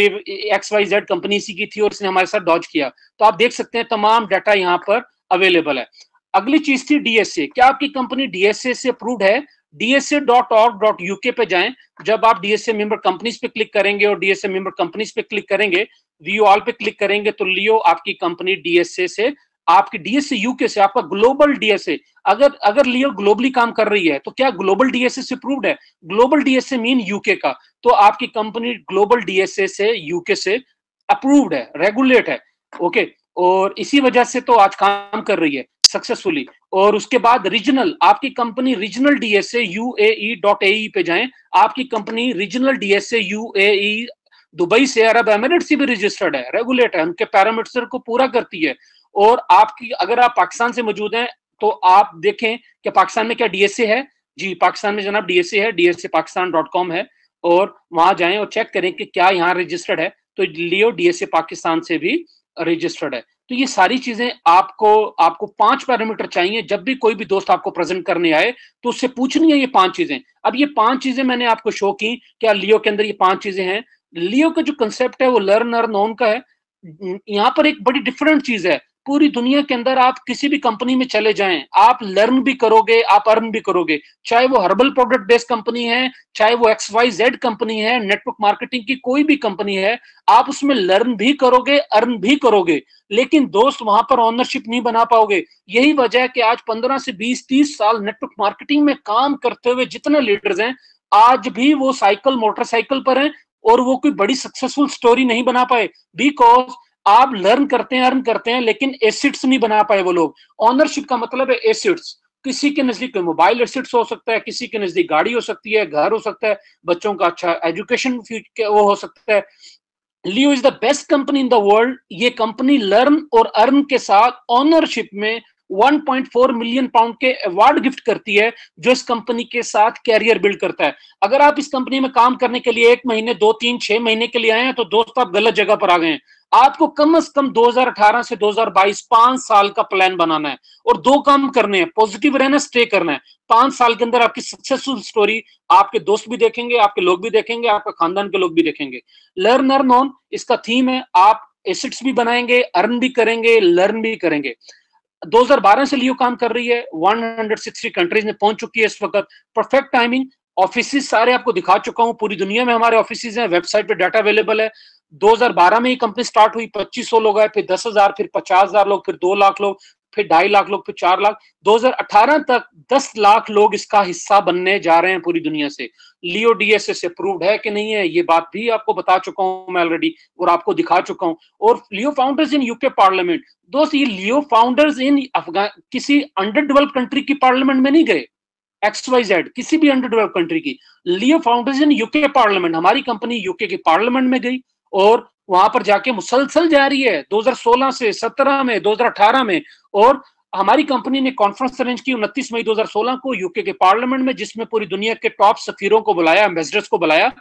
XYZ कंपनी इसी की थी और इसने हमारे साथ डॉज किया। तो आप देख सकते हैं तमाम डाटा यहाँ पर अवेलेबल है। अगली चीज थी DSA। क्या आपकी कंपनी DSA से अप्रूव्ड है? dsa.org.uk पे जाएं। जब आप DSA मेंबर कंपनीज पे क्लिक करेंगे और DSA मेंबर कंपनीज पे क्लिक करेंगे, व्यू ऑल पे क्लिक करेंगे, तो लियो आपकी कंपनी DSA से, आपकी DSA यूके से, आपका ग्लोबल DSA, अगर लियो ग्लोबली काम कर रही है तो क्या ग्लोबल DSA से अप्रूव्ड है? ग्लोबल DSA मीन यूके का, तो आपकी कंपनी ग्लोबल DSA से यूके से अप्रूव्ड है, रेगुलेट है। ओके, और इसी वजह से तो आज काम कर रही है सक्सेसफुली। और उसके बाद रीजनल, आपकी कंपनी रीजनल DSA UAE.ae पे जाएं, आपकी company regional DSA UAE Dubai से, अरब एमिरेट से भी रजिस्टर्ड है, रेगुलेट है, उनके पैरामीटर को पूरा करती है। और आपकी, अगर आप पाकिस्तान से मौजूद हैं तो आप देखें कि पाकिस्तान में क्या DSA है। जी, पाकिस्तान में जनाब DSA है, DSApakistan.com है, और वहां जाएं और चेक करें कि क्या यहाँ रजिस्टर्ड है। तो लियो DSA पाकिस्तान से भी रजिस्टर्ड है। तो ये सारी चीजें आपको 5 पैरामीटर चाहिए जब भी कोई भी दोस्त आपको प्रेजेंट करने आए तो उससे पूछनी है ये 5 चीजें। अब ये 5 चीजें मैंने आपको शो की, क्या लियो के अंदर ये 5 चीजें हैं? लियो का जो कंसेप्ट है वो लर्न अर्न ओन का है। यहाँ पर एक बड़ी डिफरेंट चीज है, पूरी दुनिया के अंदर आप किसी भी कंपनी में चले जाएं, आप लर्न भी करोगे, आप अर्न भी करोगे, चाहे वो हर्बल प्रोडक्ट बेस्ड कंपनी है, चाहे वो XYZ कंपनी है, नेटवर्क मार्केटिंग की कोई भी कंपनी है, आप उसमें लर्न भी करोगे, अर्न भी करोगे, लेकिन दोस्त वहां पर ओनरशिप नहीं बना पाओगे। यही वजह है कि आज 15 से 20-30 साल नेटवर्क मार्केटिंग में काम करते हुए जितने लीडर्स हैं, आज भी वो साइकिल मोटरसाइकिल पर हैं और वो कोई बड़ी सक्सेसफुल स्टोरी नहीं बना पाए, बिकॉज आप लर्न करते हैं, अर्न करते हैं, लेकिन एसेट्स नहीं बना पाए वो लोग। ओनरशिप का मतलब है एसेट्स। किसी के नजदीक मोबाइल एसेट्स हो सकता है, किसी के नजदीक गाड़ी हो सकती है, घर हो सकता है, बच्चों का अच्छा एजुकेशन वो हो सकता है। Leo is the best company in the world. ये कंपनी लर्न और अर्न के साथ ओनरशिप में 1.4 मिलियन पाउंड के अवार्ड गिफ्ट करती है, जो इस कंपनी के साथ कैरियर बिल्ड करता है। अगर आप इस कंपनी में काम करने के लिए 1 महीने, 2, 3, 6 महीने के लिए आए हैं तो दोस्त आप गलत जगह पर आ गए हैं। आपको कम से कम 2018 से 2022 5 साल का प्लान बनाना है और 2 काम करने हैं, पॉजिटिव रहना, स्टे करना है। 5 साल के अंदर आपकी सक्सेसफुल स्टोरी आपके दोस्त भी देखेंगे, आपके लोग भी देखेंगे, आपका खानदान के लोग भी देखेंगे। लर्न अर्न ऑन इसका थीम है, आप एसेट्स भी बनाएंगे, अर्न भी करेंगे, लर्न भी करेंगे। 2012 से लियो काम कर रही है, 160 कंट्रीज में पहुंच चुकी है इस वक्त। Perfect timing. ऑफिस सारे आपको दिखा चुका हूं, पूरी दुनिया में हमारे ऑफिस हैं, वेबसाइट पे डाटा अवेलेबल है। 2012 में ही कंपनी स्टार्ट हुई, 2500 लोग आए, फिर 10,000, फिर 50,000 लोग, फिर 2 लाख लोग, फिर 2.5 लाख लोग, फिर 4 लाख। 2018 तक 10 लाख लोग इसका हिस्सा बनने जा रहे हैं पूरी दुनिया से। लियो DSA से अप्रूव्ड है कि नहीं है, ये बात भी आपको बता चुका हूं मैं ऑलरेडी और आपको दिखा चुका हूं। और लियो फाउंडर्स इन यूके पार्लियामेंट। दोस्त, ये लियो फाउंडर्स इन किसी अंडर डेवलप्ड कंट्री की पार्लियामेंट में नहीं गए, XYZ किसी भी अंडर डेवलप्ड कंट्री की। लियो फाउंडर्स इन यूके पार्लियामेंट, हमारी कंपनी यूके की पार्लियामेंट में गई और वहां पर जाके मुसलसल जा रही है 2016 से, 17 में, 2018 में। और हमारी कंपनी ने कॉन्फ्रेंस अरेंज की 29 मई 2016 को यूके के पार्लियामेंट में, जिसमें पूरी दुनिया के टॉप सफीरों को बुलाया, एम्बेसडर्स को बुलाया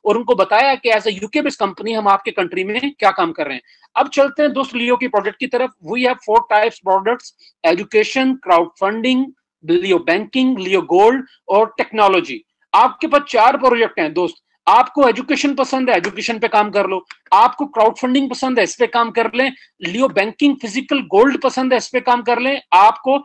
और उनको बताया कि as a UK based company हम आपके कंट्री में क्या काम कर रहे हैं। अब चलते हैं दोस्त लियो की प्रोडक्ट की तरफ। We have 4 types products: education, crowd funding, Leo banking, Leo gold और टेक्नोलॉजी। आपके पास 4 प्रोजेक्ट हैं दोस्त। आपको एजुकेशन पसंद है, एजुकेशन पे काम कर लो। आपको क्राउड फंडिंग पसंद है, इस पे काम कर लें। लियो बैंकिंग फिजिकल गोल्ड पसंद है, इस पे काम कर लें। आपको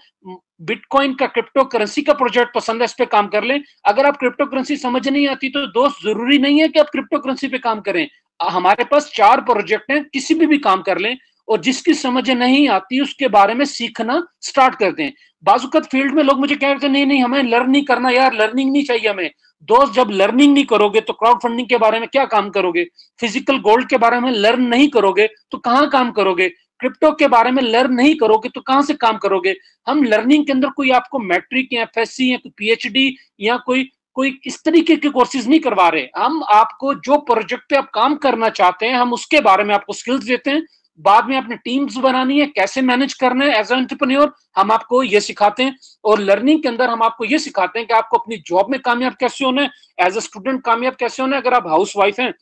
बिटकॉइन का क्रिप्टो करेंसी का प्रोजेक्ट पसंद है, इस पे काम कर लें। अगर आप क्रिप्टो करेंसी समझ नहीं आती तो दोस्त जरूरी नहीं है कि आप क्रिप्टो करेंसी पे काम करें। हमारे पास 4 प्रोजेक्ट हैं, किसी भी काम कर लें और जिसकी समझ नहीं आती उसके बारे में सीखना स्टार्ट कर दें। बाजुकत फील्ड में लोग मुझे कहते हैं नहीं नहीं हमें लर्न नहीं करना यार, लर्निंग नहीं चाहिए हमें। दोस्त, जब लर्निंग नहीं करोगे तो क्राउड फंडिंग के बारे में क्या काम करोगे? फिजिकल गोल्ड के बारे में लर्न नहीं करोगे तो कहां काम करोगे? क्रिप्टो के बारे में लर्न नहीं करोगे तो कहां से काम करोगे? हम लर्निंग के अंदर कोई आपको मैट्रिक या FSC या PhD या कोई इस तरीके के कोर्सेज नहीं करवा रहे। हम आपको जो प्रोजेक्ट पे आप काम करना चाहते हैं हम उसके बारे में आपको स्किल्स देते हैं, बाद में अपनी टीम्स बनानी है, कैसे मैनेज करना है एज ए एंटरप्रेन्योर, हम आपको ये सिखाते हैं। और लर्निंग के अंदर हम आपको ये सिखाते हैं कि आपको अपनी जॉब में कामयाब कैसे होना है, एज ए स्टूडेंट कामयाब कैसे होना है, अगर आप हाउस वाइफ हैं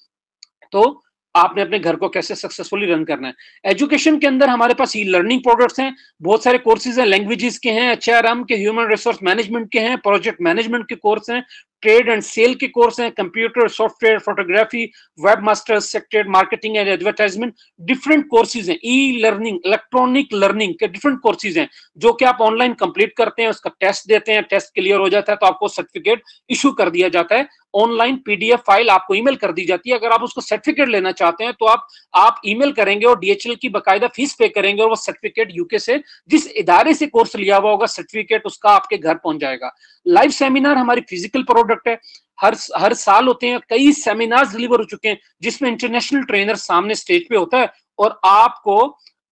तो आपने अपने घर को कैसे सक्सेसफुली रन करना है। एजुकेशन के अंदर हमारे पास ई लर्निंग प्रोडक्ट्स हैं, बहुत सारे कोर्सेज हैं, लैंग्वेजेस के हैं, एचआरएम के, ह्यूमन रिसोर्स मैनेजमेंट के हैं, प्रोजेक्ट मैनेजमेंट के कोर्स हैं, ट्रेड एंड सेल के कोर्स हैं, computer, software, photography, web masters, sector marketing and advertisement, different courses हैं। ई लर्निंग, इलेक्ट्रॉनिक लर्निंग के डिफरेंट कोर्सेज हैं जो कि आप ऑनलाइन कंप्लीट करते हैं, उसका टेस्ट देते हैं, टेस्ट क्लियर हो जाता है तो आपको सर्टिफिकेट इशू कर दिया जाता है। ऑनलाइन पीडीएफ फाइल आपको ईमेल कर दी जाती है। अगर आप उसको सर्टिफिकेट लेना चाहते हैं तो आप ईमेल करेंगे और डीएचएल की बकायदा फीस पे करेंगे और वो सर्टिफिकेट यूके से, जिस इदारे से कोर्स लिया हुआ होगा, सर्टिफिकेट उसका आपके घर पहुंच जाएगा। लाइव सेमिनार हमारी फिजिकल प्रोडक्ट है, हर साल होते हैं, कई सेमिनार्स डिलीवर हो चुके हैं जिसमें इंटरनेशनल ट्रेनर सामने स्टेज पे होता है और आपको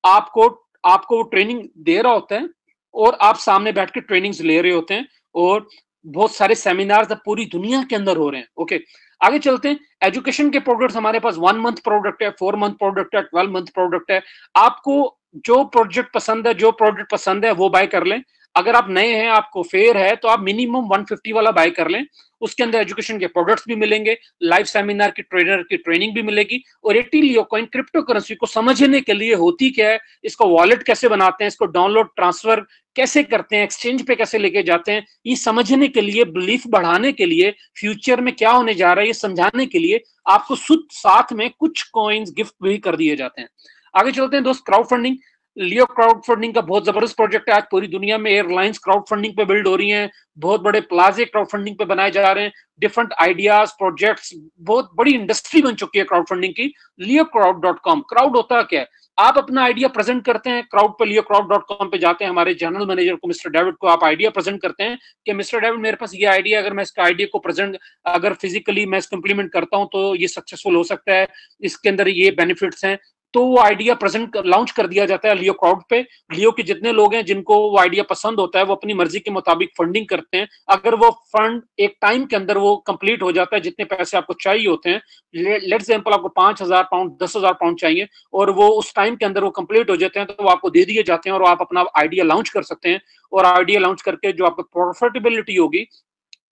आपको आपको ट्रेनिंग दे रहा होता है और आप सामने बैठ के ट्रेनिंग्स ले रहे होते हैं। और बहुत सारे सेमिनार्स अब पूरी दुनिया के अंदर हो रहे हैं। ओके, आगे चलते हैं। एजुकेशन के प्रोडक्ट्स हमारे पास 1 मंथ प्रोडक्ट है, 4 मंथ प्रोडक्ट है, 12 मंथ प्रोडक्ट है। आपको जो प्रोजेक्ट पसंद है, जो प्रोडक्ट पसंद है वो बाय कर लें। अगर आप नए हैं, आपको फेयर है, तो आप मिनिमम 150 वाला बाय कर लें। उसके अंदर एजुकेशन के प्रोडक्ट्स भी मिलेंगे, लाइव सेमिनार की ट्रेनर की ट्रेनिंग भी मिलेगी और 80 लियो कॉइन क्रिप्टो करेंसी को समझने के लिए होती क्या है, इसको वॉलेट कैसे बनाते हैं, इसको डाउनलोड ट्रांसफर कैसे करते हैं, एक्सचेंज पे कैसे लेके जाते हैं, ये समझने के लिए, बिलीफ बढ़ाने के लिए, फ्यूचर में क्या होने जा रहा है ये समझाने के लिए आपको साथ में कुछ कॉइन्स गिफ्ट भी कर दिए जाते हैं। आगे चलते हैं दोस्त। क्राउड फंडिंग, लियो क्राउड फंडिंग का बहुत जबरदस्त प्रोजेक्ट है। आज पूरी दुनिया में एयरलाइंस क्राउड फंडिंग पे बिल्ड हो रही हैं, बहुत बड़े प्लाजे क्राउड फंडिंग पे बनाए जा रहे हैं, डिफरेंट आइडियाज, प्रोजेक्ट्स, बहुत बड़ी इंडस्ट्री बन चुकी है क्राउड फंडिंग की। liocrowd.com, क्राउड होता क्या है, आप अपना आइडिया प्रेजेंट करते हैं क्राउड पे, liocrowd.com पे जाते हैं, हमारे जनरल मैनेजर को, मिस्टर डेविड को आप आइडिया प्रेजेंट करते हैं कि मिस्टर डेविड मेरे पास ये आइडिया, अगर मैं इसका आइडिया को प्रेजेंट, अगर फिजिकली मैं इसको इंप्लीमेंट करता हूं तो ये सक्सेसफुल हो सकता है, इसके अंदर ये बेनिफिट्स हैं, तो वो आइडिया प्रेजेंट लॉन्च कर दिया जाता है लियो क्राउड पे। लियो के जितने लोग हैं जिनको वो आइडिया पसंद होता है वो अपनी मर्जी के मुताबिक फंडिंग करते हैं। अगर वो फंड एक टाइम के अंदर वो कंप्लीट हो जाता है, जितने पैसे आपको चाहिए होते हैं, लेट्स एग्जांपल आपको 5,000 पाउंड, 10,000 पाउंड चाहिए और वो उस टाइम के अंदर वो कंप्लीट हो जाते हैं तो वो आपको दे दिए जाते हैं और आप अपना आइडिया लॉन्च कर सकते हैं। और आइडिया लॉन्च करके जो आपको प्रॉफिटेबिलिटी होगी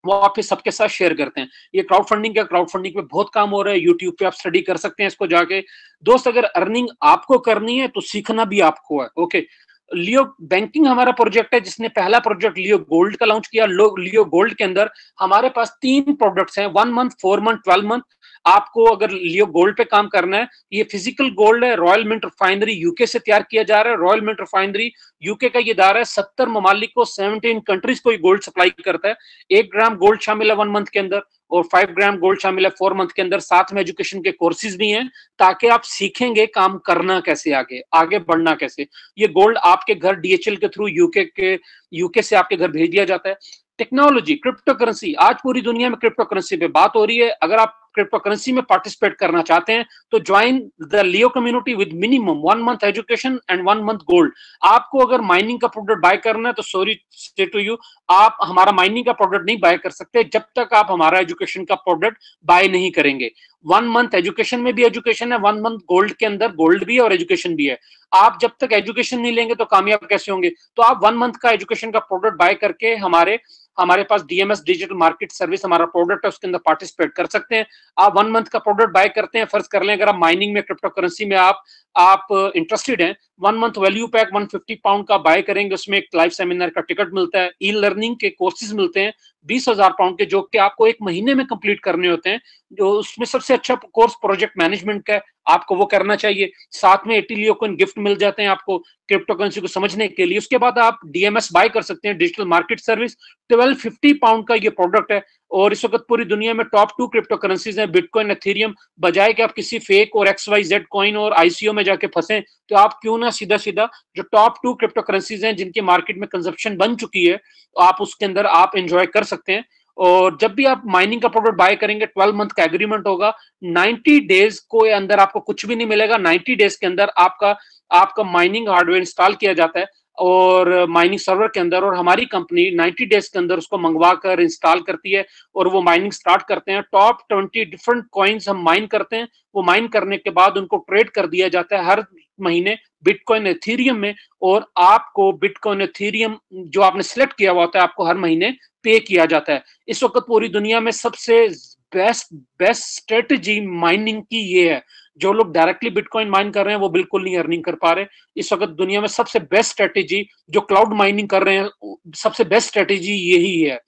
वो आप फिर सबके साथ शेयर करते हैं। ये क्राउड फंडिंग का, क्राउड फंडिंग पे बहुत काम हो रहा है, यूट्यूब पे आप स्टडी कर सकते हैं इसको जाके। दोस्त, अगर अर्निंग आपको करनी है तो सीखना भी आपको है। ओके, लियो बैंकिंग हमारा प्रोजेक्ट है जिसने पहला प्रोजेक्ट लियो गोल्ड का लॉन्च किया। लियो गोल्ड के अंदर हमारे पास 3 प्रोडक्ट्स हैं, 1 मंथ, 4 मंथ, 12 मंथ। आपको अगर लियो गोल्ड पे काम करना है, ये फिजिकल गोल्ड है, रॉयल मिंट रिफाइनरी यूके से तैयार किया जा रहा है। रॉयल मिंट रिफाइनरी यूके का ये इदारा है, 70 ममालिक को, 17 कंट्रीज को ये गोल्ड सप्लाई करता है। 1 ग्राम गोल्ड शामिल है 1 मंथ के अंदर और 5 ग्राम गोल्ड शामिल है 4 मंथ के अंदर। साथ में एजुकेशन के कोर्सेज भी हैं ताकि आप सीखेंगे काम करना कैसे, आगे बढ़ना कैसे। ये गोल्ड आपके घर डीएचएल के थ्रू यूके से आपके घर भेज दिया जाता है। टेक्नोलॉजी, क्रिप्टो करेंसी, आज पूरी दुनिया में क्रिप्टो करेंसी पे बात हो रही है। अगर आप क्रिप्टो करेंसी में पार्टिसिपेट करना चाहते हैं तो join the Leo community with minimum 1 month education and 1 month gold. आपको अगर माइनिंग का प्रोडक्ट बाय करना है तो सॉरी से टू यू, आप हमारा माइनिंग का प्रोडक्ट नहीं बाय कर सकते जब तक आप हमारा एजुकेशन का प्रोडक्ट बाय नहीं करेंगे। 1 मंथ एजुकेशन में भी एजुकेशन है, 1 मंथ गोल्ड के अंदर गोल्ड भी है और एजुकेशन भी है। आप जब तक एजुकेशन नहीं लेंगे तो कामयाब कैसे होंगे? तो आप 1 मंथ का एजुकेशन का प्रोडक्ट बाय करके हमारे पास डीएमएस डिजिटल मार्केट सर्विस हमारा प्रोडक्ट है, उसके अंदर पार्टिसिपेट कर सकते हैं। आप 1 मंथ का प्रोडक्ट बाय करते हैं, फर्ज कर लें अगर आप माइनिंग में, क्रिप्टो करेंसी में आप इंटरेस्टेड हैं, 1 मंथ वैल्यू पैक 150 पाउंड का बाय करेंगे, उसमें एक लाइव सेमिनार का टिकट मिलता है, ई लर्निंग के कोर्सेज मिलते हैं 20,000 पाउंड के, जो कि आपको 1 महीने में कंप्लीट करने होते हैं। जो उसमें सबसे अच्छा कोर्स प्रोजेक्ट मैनेजमेंट का है, आपको वो करना चाहिए। साथ में 80 लियो कॉइन गिफ्ट मिल जाते हैं आपको क्रिप्टो करेंसी को समझने के लिए। उसके बाद आप डीएमएस बाय कर सकते हैं, डिजिटल मार्केट सर्विस। 1250 पाउंड का ये प्रोडक्ट है और इस वक्त पूरी दुनिया में टॉप 2 क्रिप्टो करेंसीज हैं, बिटकॉइन, एथेरियम। बजाय कि आप किसी फेक और XYZ कॉइन और आईसीओ में जाके फंसे, तो आप क्यों ना सीधा सीधा जो टॉप 2 क्रिप्टो करेंसीज हैं जिनकी मार्केट में कंजप्शन बन चुकी है, तो आप उसके अंदर आप एंजॉय कर सकते हैं। और जब भी आप माइनिंग का प्रोडक्ट बाय करेंगे, 12 मंथ का एग्रीमेंट होगा, 90 डेज को अंदर आपको कुछ भी नहीं मिलेगा। 90 डेज के अंदर आपका माइनिंग हार्डवेयर इंस्टॉल किया जाता है और माइनिंग सर्वर के अंदर, और हमारी कंपनी 90 डेज के अंदर उसको मंगवा कर इंस्टॉल करती है और वो माइनिंग स्टार्ट करते हैं। टॉप 20 डिफरेंट कॉइन्स हम माइन करते हैं। वो माइन करने के बाद उनको ट्रेड कर दिया जाता है। हर महीने बिटकॉइन एथीरियम में, और आपको बिटकॉइन एथीरियम जो आपने सिलेक्ट किया हुआ होता है आपको हर महीने पे किया जाता है। इस वक्त पूरी दुनिया में सबसे बेस्ट स्ट्रेटजी माइनिंग की ये है। जो लोग डायरेक्टली बिटकॉइन माइन कर रहे हैं वो बिल्कुल नहीं अर्निंग कर पा रहे। इस वक्त दुनिया में सबसे बेस्ट स्ट्रेटेजी जो क्लाउड माइनिंग कर रहे हैं, सबसे बेस्ट स्ट्रेटेजी यही है।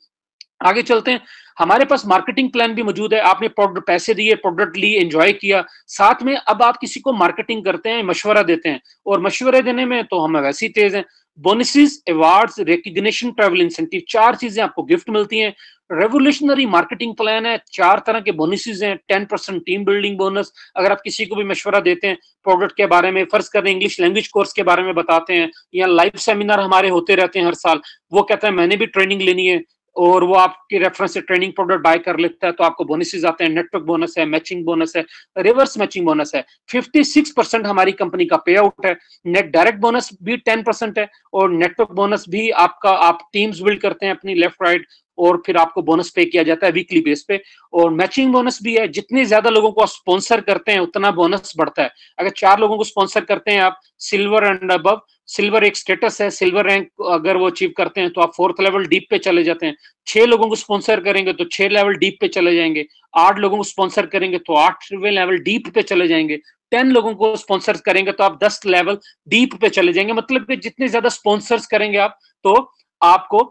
आगे चलते हैं। हमारे पास मार्केटिंग प्लान भी मौजूद है। आपने प्रोडक्ट पैसे दिए, प्रोडक्ट ली, एंजॉय किया, साथ में अब आप किसी को मार्केटिंग करते हैं, मशवरा देते हैं, और मशवरे देने में तो हम वैसे ही तेज हैं। Bonuses, awards, recognition, travel incentive, 4 चीजें आपको गिफ्ट मिलती हैं। रेवोल्यूशनरी मार्केटिंग प्लान है, 4 तरह के बोनसेस हैं। 10% टीम बिल्डिंग बोनस, अगर आप किसी को भी मशवरा देते हैं प्रोडक्ट के बारे में, फर्ज करें इंग्लिश लैंग्वेज कोर्स के बारे में बताते हैं, या लाइव सेमिनार हमारे होते रहते हैं हर साल, वो कहता है मैंने भी ट्रेनिंग लेनी है, और वो आपके रेफरेंस से ट्रेनिंग प्रोडक्ट बाय कर लेता है, तो आपको बोनसेस आते हैं। नेटवर्क बोनस है, मैचिंग बोनस है, रिवर्स मैचिंग बोनस है। 56% हमारी कंपनी का पे आउट है। नेट डायरेक्ट बोनस भी 10% है, और नेटवर्क बोनस भी आपका, आप टीम्स बिल्ड करते हैं अपनी लेफ्ट राइट, और फिर आपको बोनस पे किया जाता है वीकली बेस पे। और मैचिंग बोनस भी है, जितने ज्यादा लोगों को स्पॉन्सर करते हैं उतना बोनस बढ़ता है। अगर 4 लोगों को स्पॉन्सर करते हैं आप, सिल्वर एंड अबव, सिल्वर एक स्टेटस है, सिल्वर रैंक अगर वो अचीव करते हैं तो आप 4th लेवल डीप पे चले जाते हैं। 6 लोगों को स्पॉन्सर करेंगे तो 6 लेवल डीप पे चले जाएंगे। 8 लोगों को स्पॉन्सर करेंगे तो 8वें लेवल डीप पे चले जाएंगे। 10 लोगों को स्पॉन्सर करेंगे तो आप 10 लेवल डीप पे चले जाएंगे। मतलब कि जितने ज्यादा स्पॉन्सर्स करेंगे आप, तो आपको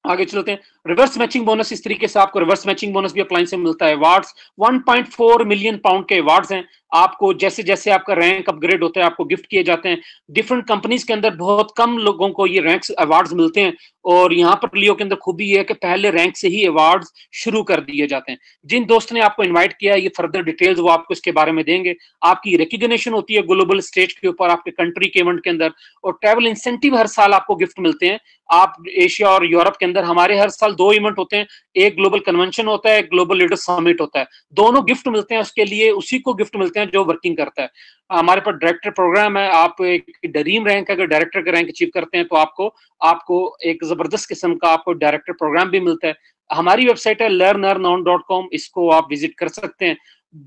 आगे चलते हैं। रिवर्स मैचिंग बोनस, इस तरीके से आपको रिवर्स मैचिंग बोनस भी अप्लाई से मिलता है। अवार्ड्स, 1.4 मिलियन पाउंड के अवार्ड्स हैं। आपको जैसे जैसे आपका रैंक अपग्रेड होता है आपको गिफ्ट किए जाते हैं। डिफरेंट कंपनीज के अंदर बहुत कम लोगों को ये रैंक्स अवार्ड्स मिलते हैं, और यहाँ पर लियो के अंदर खूबी ये है कि पहले रैंक से ही अवार्ड्स शुरू कर दिए जाते हैं। जिन दोस्त ने आपको इन्वाइट किया है, ये फर्दर डिटेल्स वो आपको इसके बारे में देंगे। आपकी रिकग्निशन होती है ग्लोबल स्टेज के ऊपर, आपके कंट्री के इवेंट के अंदर, और ट्रैवल इंसेंटिव हर साल आपको गिफ्ट मिलते हैं। आप एशिया और यूरोप के अंदर हमारे हर साल 2 इवेंट होते हैं, एक ग्लोबल कन्वेंशन होता है, एक ग्लोबल लीडर समिट होता है। दोनों गिफ्ट मिलते हैं उसके लिए, उसी को गिफ्ट मिलते हैं जो वर्किंग करता है। हमारे पास डायरेक्टर प्रोग्राम है। आप एक ड्रीम रैंक, अगर डायरेक्टर का रैंक अचीव करते हैं तो आपको एक जबरदस्त किस्म का आपको डायरेक्टर प्रोग्राम भी मिलता है। हमारी वेबसाइट है learnearnown.com, इसको आप विजिट कर सकते हैं।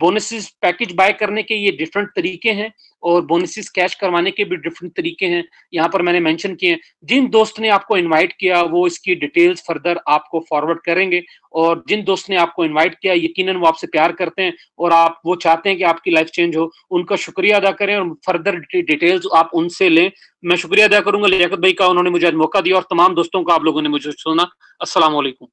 बोनसेस पैकेज बाय करने के ये डिफरेंट तरीके हैं, और बोनसेस कैश करवाने के भी डिफरेंट तरीके हैं, यहाँ पर मैंने मेंशन किए हैं। जिन दोस्त ने आपको इनवाइट किया वो इसकी डिटेल्स फर्दर आपको फॉरवर्ड करेंगे, और जिन दोस्त ने आपको इनवाइट किया यकीनन वो आपसे प्यार करते हैं और आप वो चाहते हैं कि आपकी लाइफ चेंज हो, उनका शुक्रिया अदा करें और फर्दर डिटेल्स आप उनसे लें। मैं शुक्रिया अदा करूंगा लियाकत भाई का, उन्होंने मुझे आज मौका दिया, और तमाम दोस्तों का आप लोगों ने मुझे सुना। अस्सलाम वालेकुम।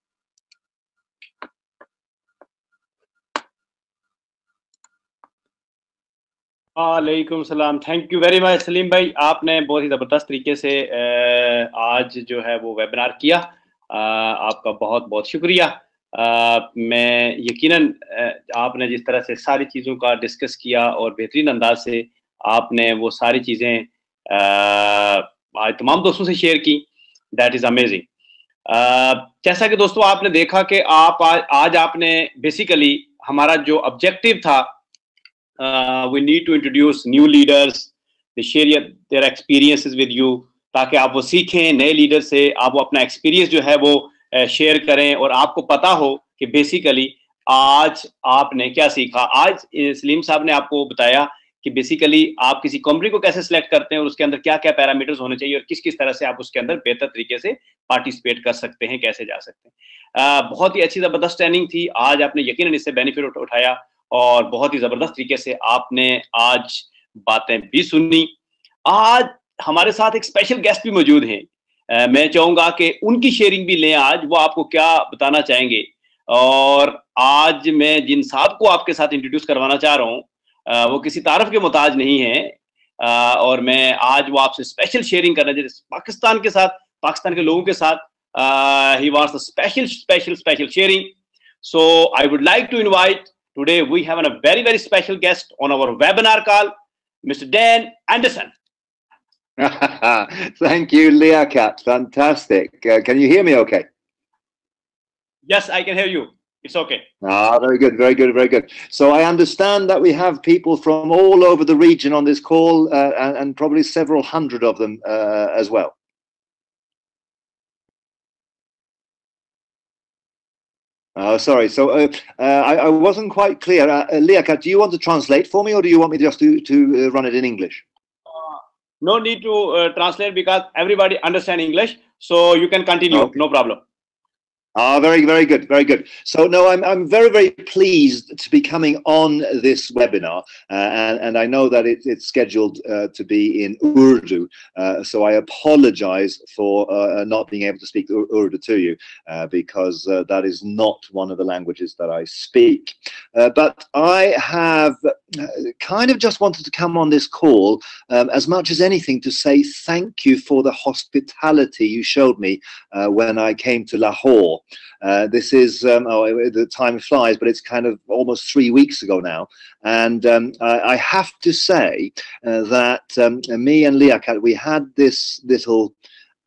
वालेकुम सलाम। Thank you very much Salim भाई, आपने बहुत ही ज़बरदस्त तरीके से आज जो है वो वेबिनार किया। आपका बहुत बहुत शुक्रिया। मैं यकीनन आपने जिस तरह से सारी चीज़ों का डिस्कस किया और बेहतरीन अंदाज से आपने वो सारी चीज़ें आज तमाम दोस्तों से शेयर की, दैट इज़ अमेजिंग। जैसा कि दोस्तों आपने देखा कि आप आज आपने बेसिकली हमारा जो ऑब्जेक्टिव था, we need to introduce new leaders, they share their experiences with you, ताकि आप वो सीखें नए लीडर से, आप वो अपना एक्सपीरियंस जो है वो शेयर करें, और आपको पता हो कि बेसिकली आज आपने क्या सीखा। आज सलीम साहब ने आपको बताया कि बेसिकली आप किसी कंपनी को कैसे सिलेक्ट करते हैं और उसके अंदर क्या क्या पैरामीटर्स होने चाहिए, और किस किस तरह से आप उसके अंदर बेहतर तरीके से पार्टिसिपेट कर सकते हैं, कैसे जा सकते हैं। बहुत ही अच्छी ज़बरदस्त ट्रेनिंग थी आज, आपने यकीनन इससे बेनिफिट उठाया, और बहुत ही जबरदस्त तरीके से आपने आज बातें भी सुनी। आज हमारे साथ एक स्पेशल गेस्ट भी मौजूद हैं। मैं चाहूंगा कि उनकी शेयरिंग भी लें आज, वो आपको क्या बताना चाहेंगे। और आज मैं जिन साहब को आपके साथ इंट्रोड्यूस करवाना चाह रहा हूँ वो किसी तारफ के मोहताज नहीं है, और मैं आज वो आपसे स्पेशल शेयरिंग करना चाहिए पाकिस्तान के साथ, पाकिस्तान के लोगों के साथ। He wants a special special special sharing. So I would like to invite, today we have a very, very special guest on our webinar call, Mr. Dan Anderson. Thank you, Liaquat. Fantastic. Can you hear me okay? Yes, I can hear you. It's okay. Very good, very good, very good. So I understand that we have people from all over the region on this call, and probably several hundred of them as well. Oh, sorry. So I wasn't quite clear. Liaquat, do you want to translate for me, or do you want me just to run it in English? No need to translate because everybody understand English. So you can continue. Okay. No problem. Ah, very, very good, very good. So no, I'm very, very pleased to be coming on this webinar, and I know that it's scheduled to be in Urdu, so I apologize for not being able to speak Urdu to you, because that is not one of the languages that I speak. But I have kind of just wanted to come on this call, as much as anything, to say thank you for the hospitality you showed me when I came to Lahore. This is, the time flies, but it's kind of almost 3 weeks ago now. And I have to say that me and Liaquat, we had this little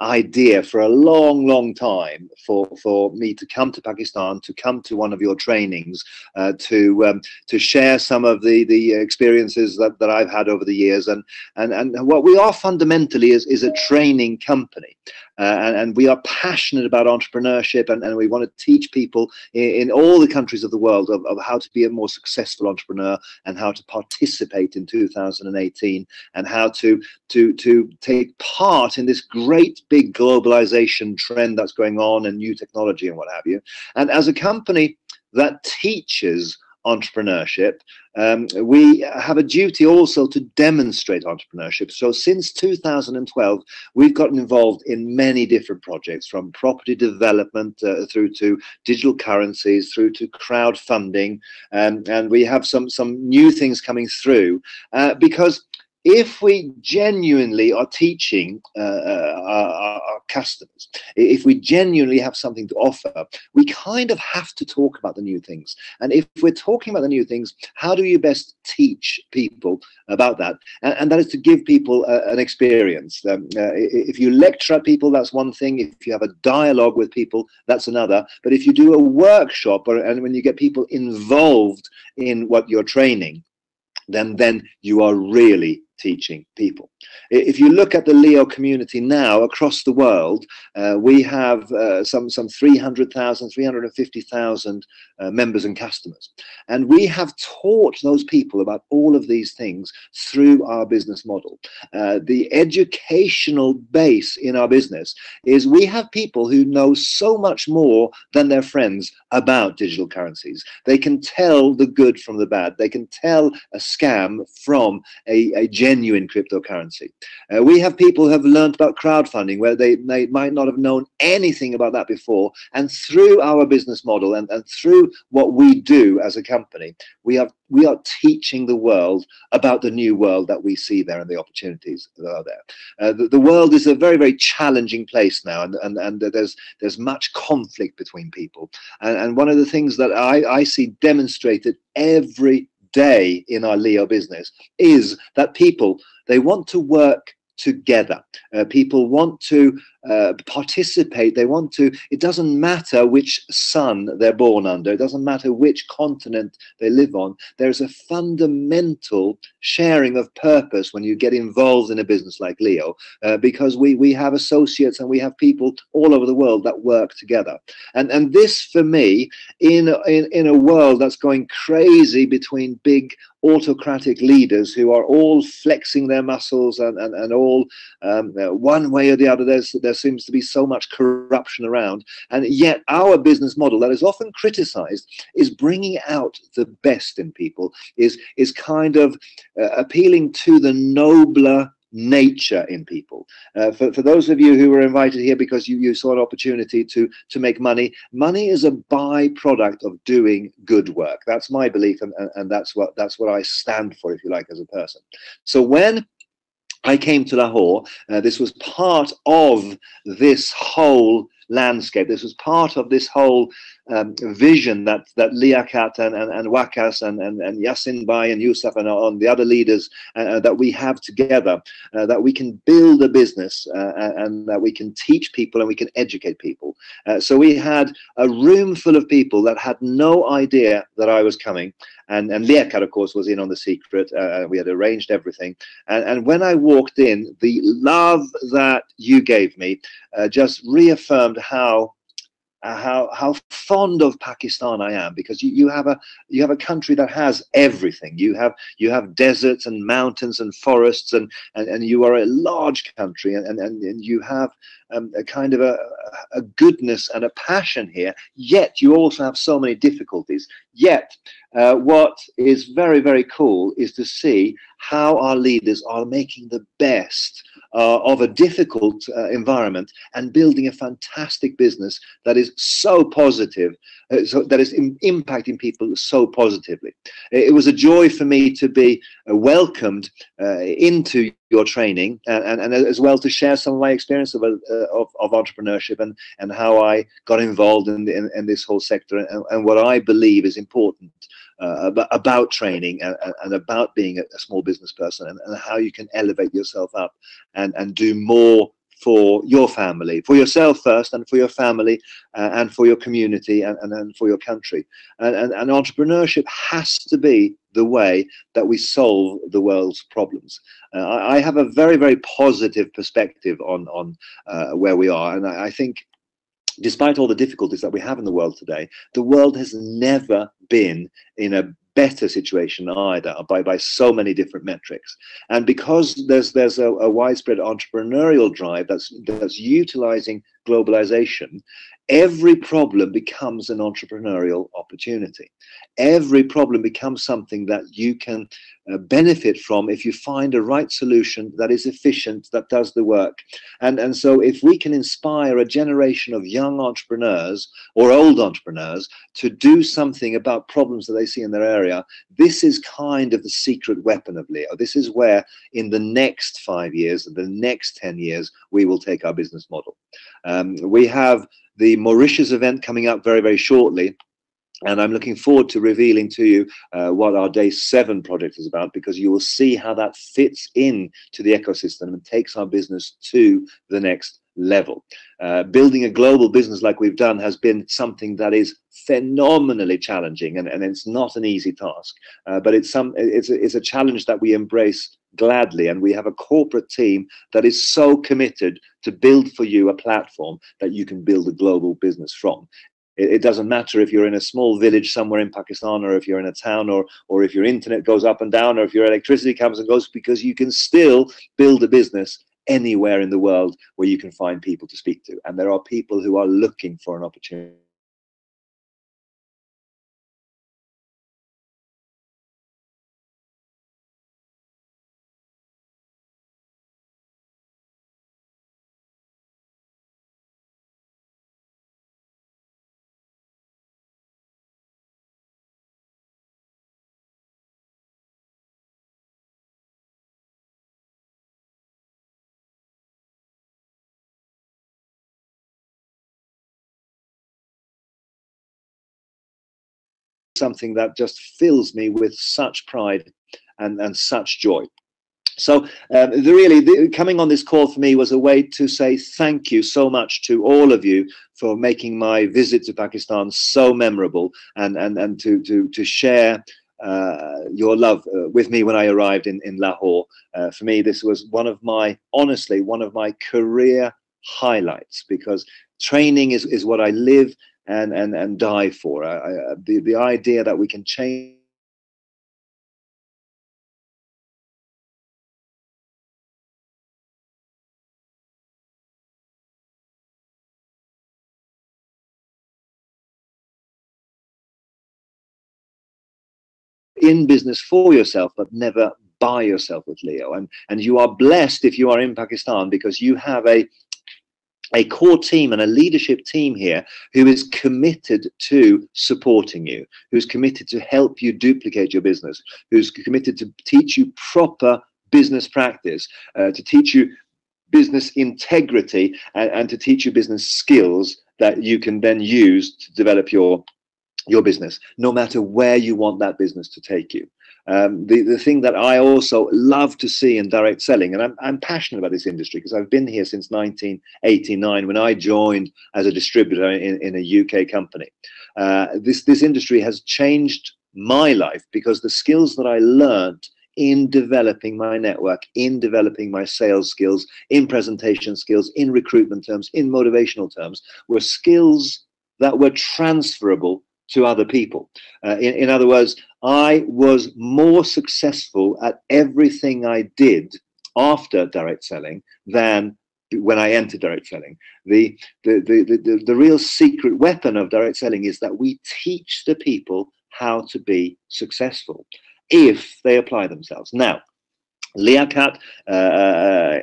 idea for a long, long time for me to come to Pakistan, to come to one of your trainings, to share some of the experiences that I've had over the years. And what we are fundamentally is a training company. And we are passionate about entrepreneurship, and we want to teach people in all the countries of the world of how to be a more successful entrepreneur, and how to participate in 2018, and how to take part in this great big globalization trend that's going on, and new technology and what have you. And as a company that teaches entrepreneurship, we have a duty also to demonstrate entrepreneurship. So since 2012, we've gotten involved in many different projects, from property development through to digital currencies, through to crowdfunding, and we have some new things coming through, because if we genuinely are teaching our customers, if we genuinely have something to offer, we kind of have to talk about the new things. And if we're talking about the new things, how do you best teach people about that? And that is to give people an experience. If you lecture at people, that's one thing. If you have a dialogue with people, that's another. But if you do a workshop, and when you get people involved in what you're training, then you are really teaching people. If you look at the Leo community now across the world, we have some 300,000, 350,000 members and customers. And we have taught those people about all of these things through our business model. The educational base in our business is we have people who know so much more than their friends about digital currencies. They can tell the good from the bad. They can tell a scam from a genuine cryptocurrency. We have people who have learned about crowdfunding where they might not have known anything about that before, and through our business model and through what we do as a company, we are teaching the world about the new world that we see there and the opportunities that are there. The world is a very, very challenging place now, and there's much conflict between people, and one of the things that I see demonstrated every day in our Leo business is that people, they want to work together. People want to participate. They want to, it doesn't matter which sun they're born under. It doesn't matter which continent they live on. There's a fundamental sharing of purpose when you get involved in a business like Leo, because we have associates and we have people all over the world that work together. And this, for me, in a world that's going crazy between big autocratic leaders who are all flexing their muscles and all one way or the other, there seems to be so much corruption around, and yet our business model that is often criticized is bringing out the best in people, is kind of appealing to the nobler nature in people. For those of you who were invited here because you saw an opportunity to make money, money is a byproduct of doing good work. That's my belief, and that's what I stand for, if you like, as a person. So when I came to Lahore, this was part of this whole landscape. This was part of this whole vision that Liaquat and Waqas and Yasin Bhai and Yusuf and the other leaders that we have together, that we can build a business and that we can teach people and we can educate people. So we had a room full of people that had no idea that I was coming. And Liaquat, of course, was in on the secret. We had arranged everything. And when I walked in, the love that you gave me just reaffirmed how how fond of Pakistan I am, because you have a country that has everything. You have deserts and mountains and forests, and you are a large country, and you have a kind of a goodness and a passion here. Yet you also have so many difficulties. Yet what is very, very cool is to see how our leaders are making the best of a difficult environment and building a fantastic business that is so positive, that is impacting people so positively. It was a joy for me to be welcomed into your training, and as well to share some of my experience of entrepreneurship, and how I got involved in this whole sector, and what I believe is important about training, and about being a small business person, and how you can elevate yourself up and do more for your family, for yourself first, and for your family, and for your community, and for your country. And entrepreneurship has to be the way that we solve the world's problems. I have a very, very positive perspective on where we are, and I think, despite all the difficulties that we have in the world today, the world has never been in a better situation either, by so many different metrics. And because there's a widespread entrepreneurial drive that's utilizing globalization, every problem becomes an entrepreneurial opportunity. Every problem becomes something that you can benefit from if you find a right solution that is efficient, that does the work. And so if we can inspire a generation of young entrepreneurs or old entrepreneurs to do something about problems that they see in their area, this is kind of the secret weapon of Leo. This is where in the next 5 years, the next 10 years, we will take our business model. We have the Mauritius event coming up very, very shortly. And I'm looking forward to revealing to you what our Day 7 project is about, because you will see how that fits in to the ecosystem and takes our business to the next level. Building a global business like we've done has been something that is phenomenally challenging, and it's not an easy task, but it's a challenge that we embrace gladly, and we have a corporate team that is so committed to build for you a platform that you can build a global business from. It doesn't matter if you're in a small village somewhere in Pakistan, or if you're in a town, or if your internet goes up and down, or if your electricity comes and goes, because you can still build a business anywhere in the world where you can find people to speak to. And there are people who are looking for an opportunity. Something that just fills me with such pride and such joy. So coming on this call for me was a way to say thank you so much to all of you for making my visit to Pakistan so memorable, and to share your love with me when I arrived in Lahore. For me, this was honestly one of my career highlights, because training is what I live and die for. The idea that we can change in business for yourself, but never by yourself with Leo. And you are blessed if you are in Pakistan, because you have a core team and a leadership team here who is committed to supporting you, who's committed to help you duplicate your business, who's committed to teach you proper business practice, to teach you business integrity, and to teach you business skills that you can then use to develop your business, no matter where you want that business to take you. The thing that I also love to see in direct selling, and I'm passionate about this industry because I've been here since 1989 when I joined as a distributor in a UK company. This industry has changed my life, because the skills that I learned in developing my network, in developing my sales skills, in presentation skills, in recruitment terms, in motivational terms, were skills that were transferable to other people. In other words, I was more successful at everything I did after direct selling than when I entered direct selling. The real secret weapon of direct selling is that we teach the people how to be successful if they apply themselves. Now, Liaquat,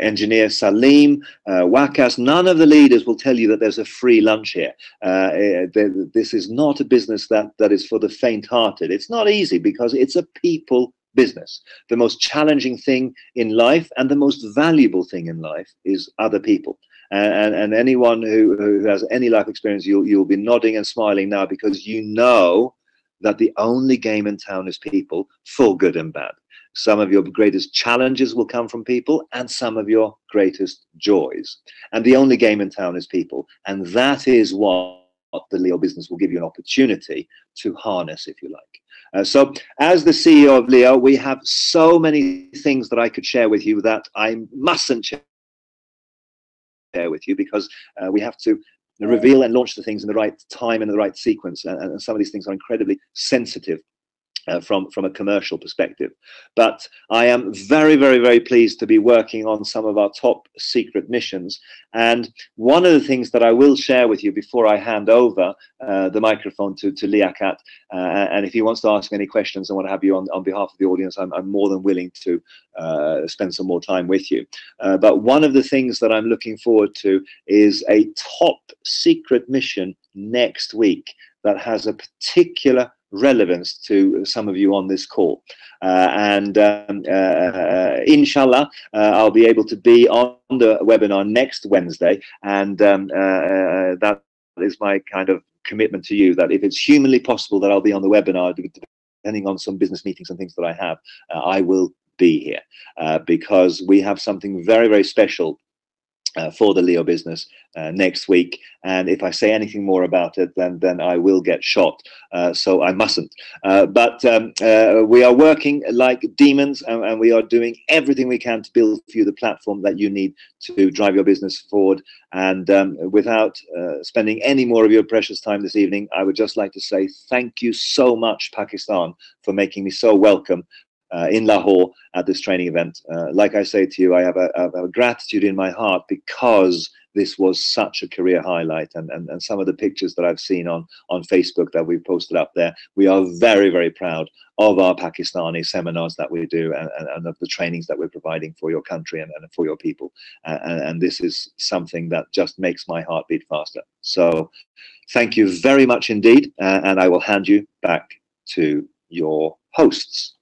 engineer Salim, Wakas, none of the leaders will tell you that there's a free lunch here. This is not a business that is for the faint-hearted. It's not easy because it's a people business. The most challenging thing in life and the most valuable thing in life is other people. And anyone who has any life experience, you'll be nodding and smiling now because you know that the only game in town is people, for good and bad. Some of your greatest challenges will come from people and some of your greatest joys. And the only game in town is people. And that is what the Leo business will give you an opportunity to harness, if you like. So as the CEO of Leo, we have so many things that I could share with you that I mustn't share with you because we have to reveal and launch the things in the right time and in the right sequence. And some of these things are incredibly sensitive from a commercial perspective. But I am very, very, very pleased to be working on some of our top secret missions. And one of the things that I will share with you before I hand over the microphone to Liaquat, and if he wants to ask any questions and what have you on behalf of the audience, I'm more than willing to spend some more time with you. But one of the things that I'm looking forward to is a top secret mission next week that has a particular relevance to some of you on this call, inshallah I'll be able to be on the webinar next Wednesday, and that is my kind of commitment to you, that if it's humanly possible that I'll be on the webinar, depending on some business meetings and things that I have, I will be here because we have something very, very special for the Leo business next week, and if I say anything more about it, then I will get shot. So I mustn't. But we are working like demons, and we are doing everything we can to build for you the platform that you need to drive your business forward. And without spending any more of your precious time this evening, I would just like to say thank you so much, Pakistan, for making me so welcome in Lahore at this training event. Like I say to you, I have a gratitude in my heart because this was such a career highlight, and some of the pictures that I've seen on Facebook that we've posted up there, we are very, very proud of our Pakistani seminars that we do and of the trainings that we're providing for your country and for your people. And this is something that just makes my heart beat faster. So thank you very much indeed, and I will hand you back to your hosts.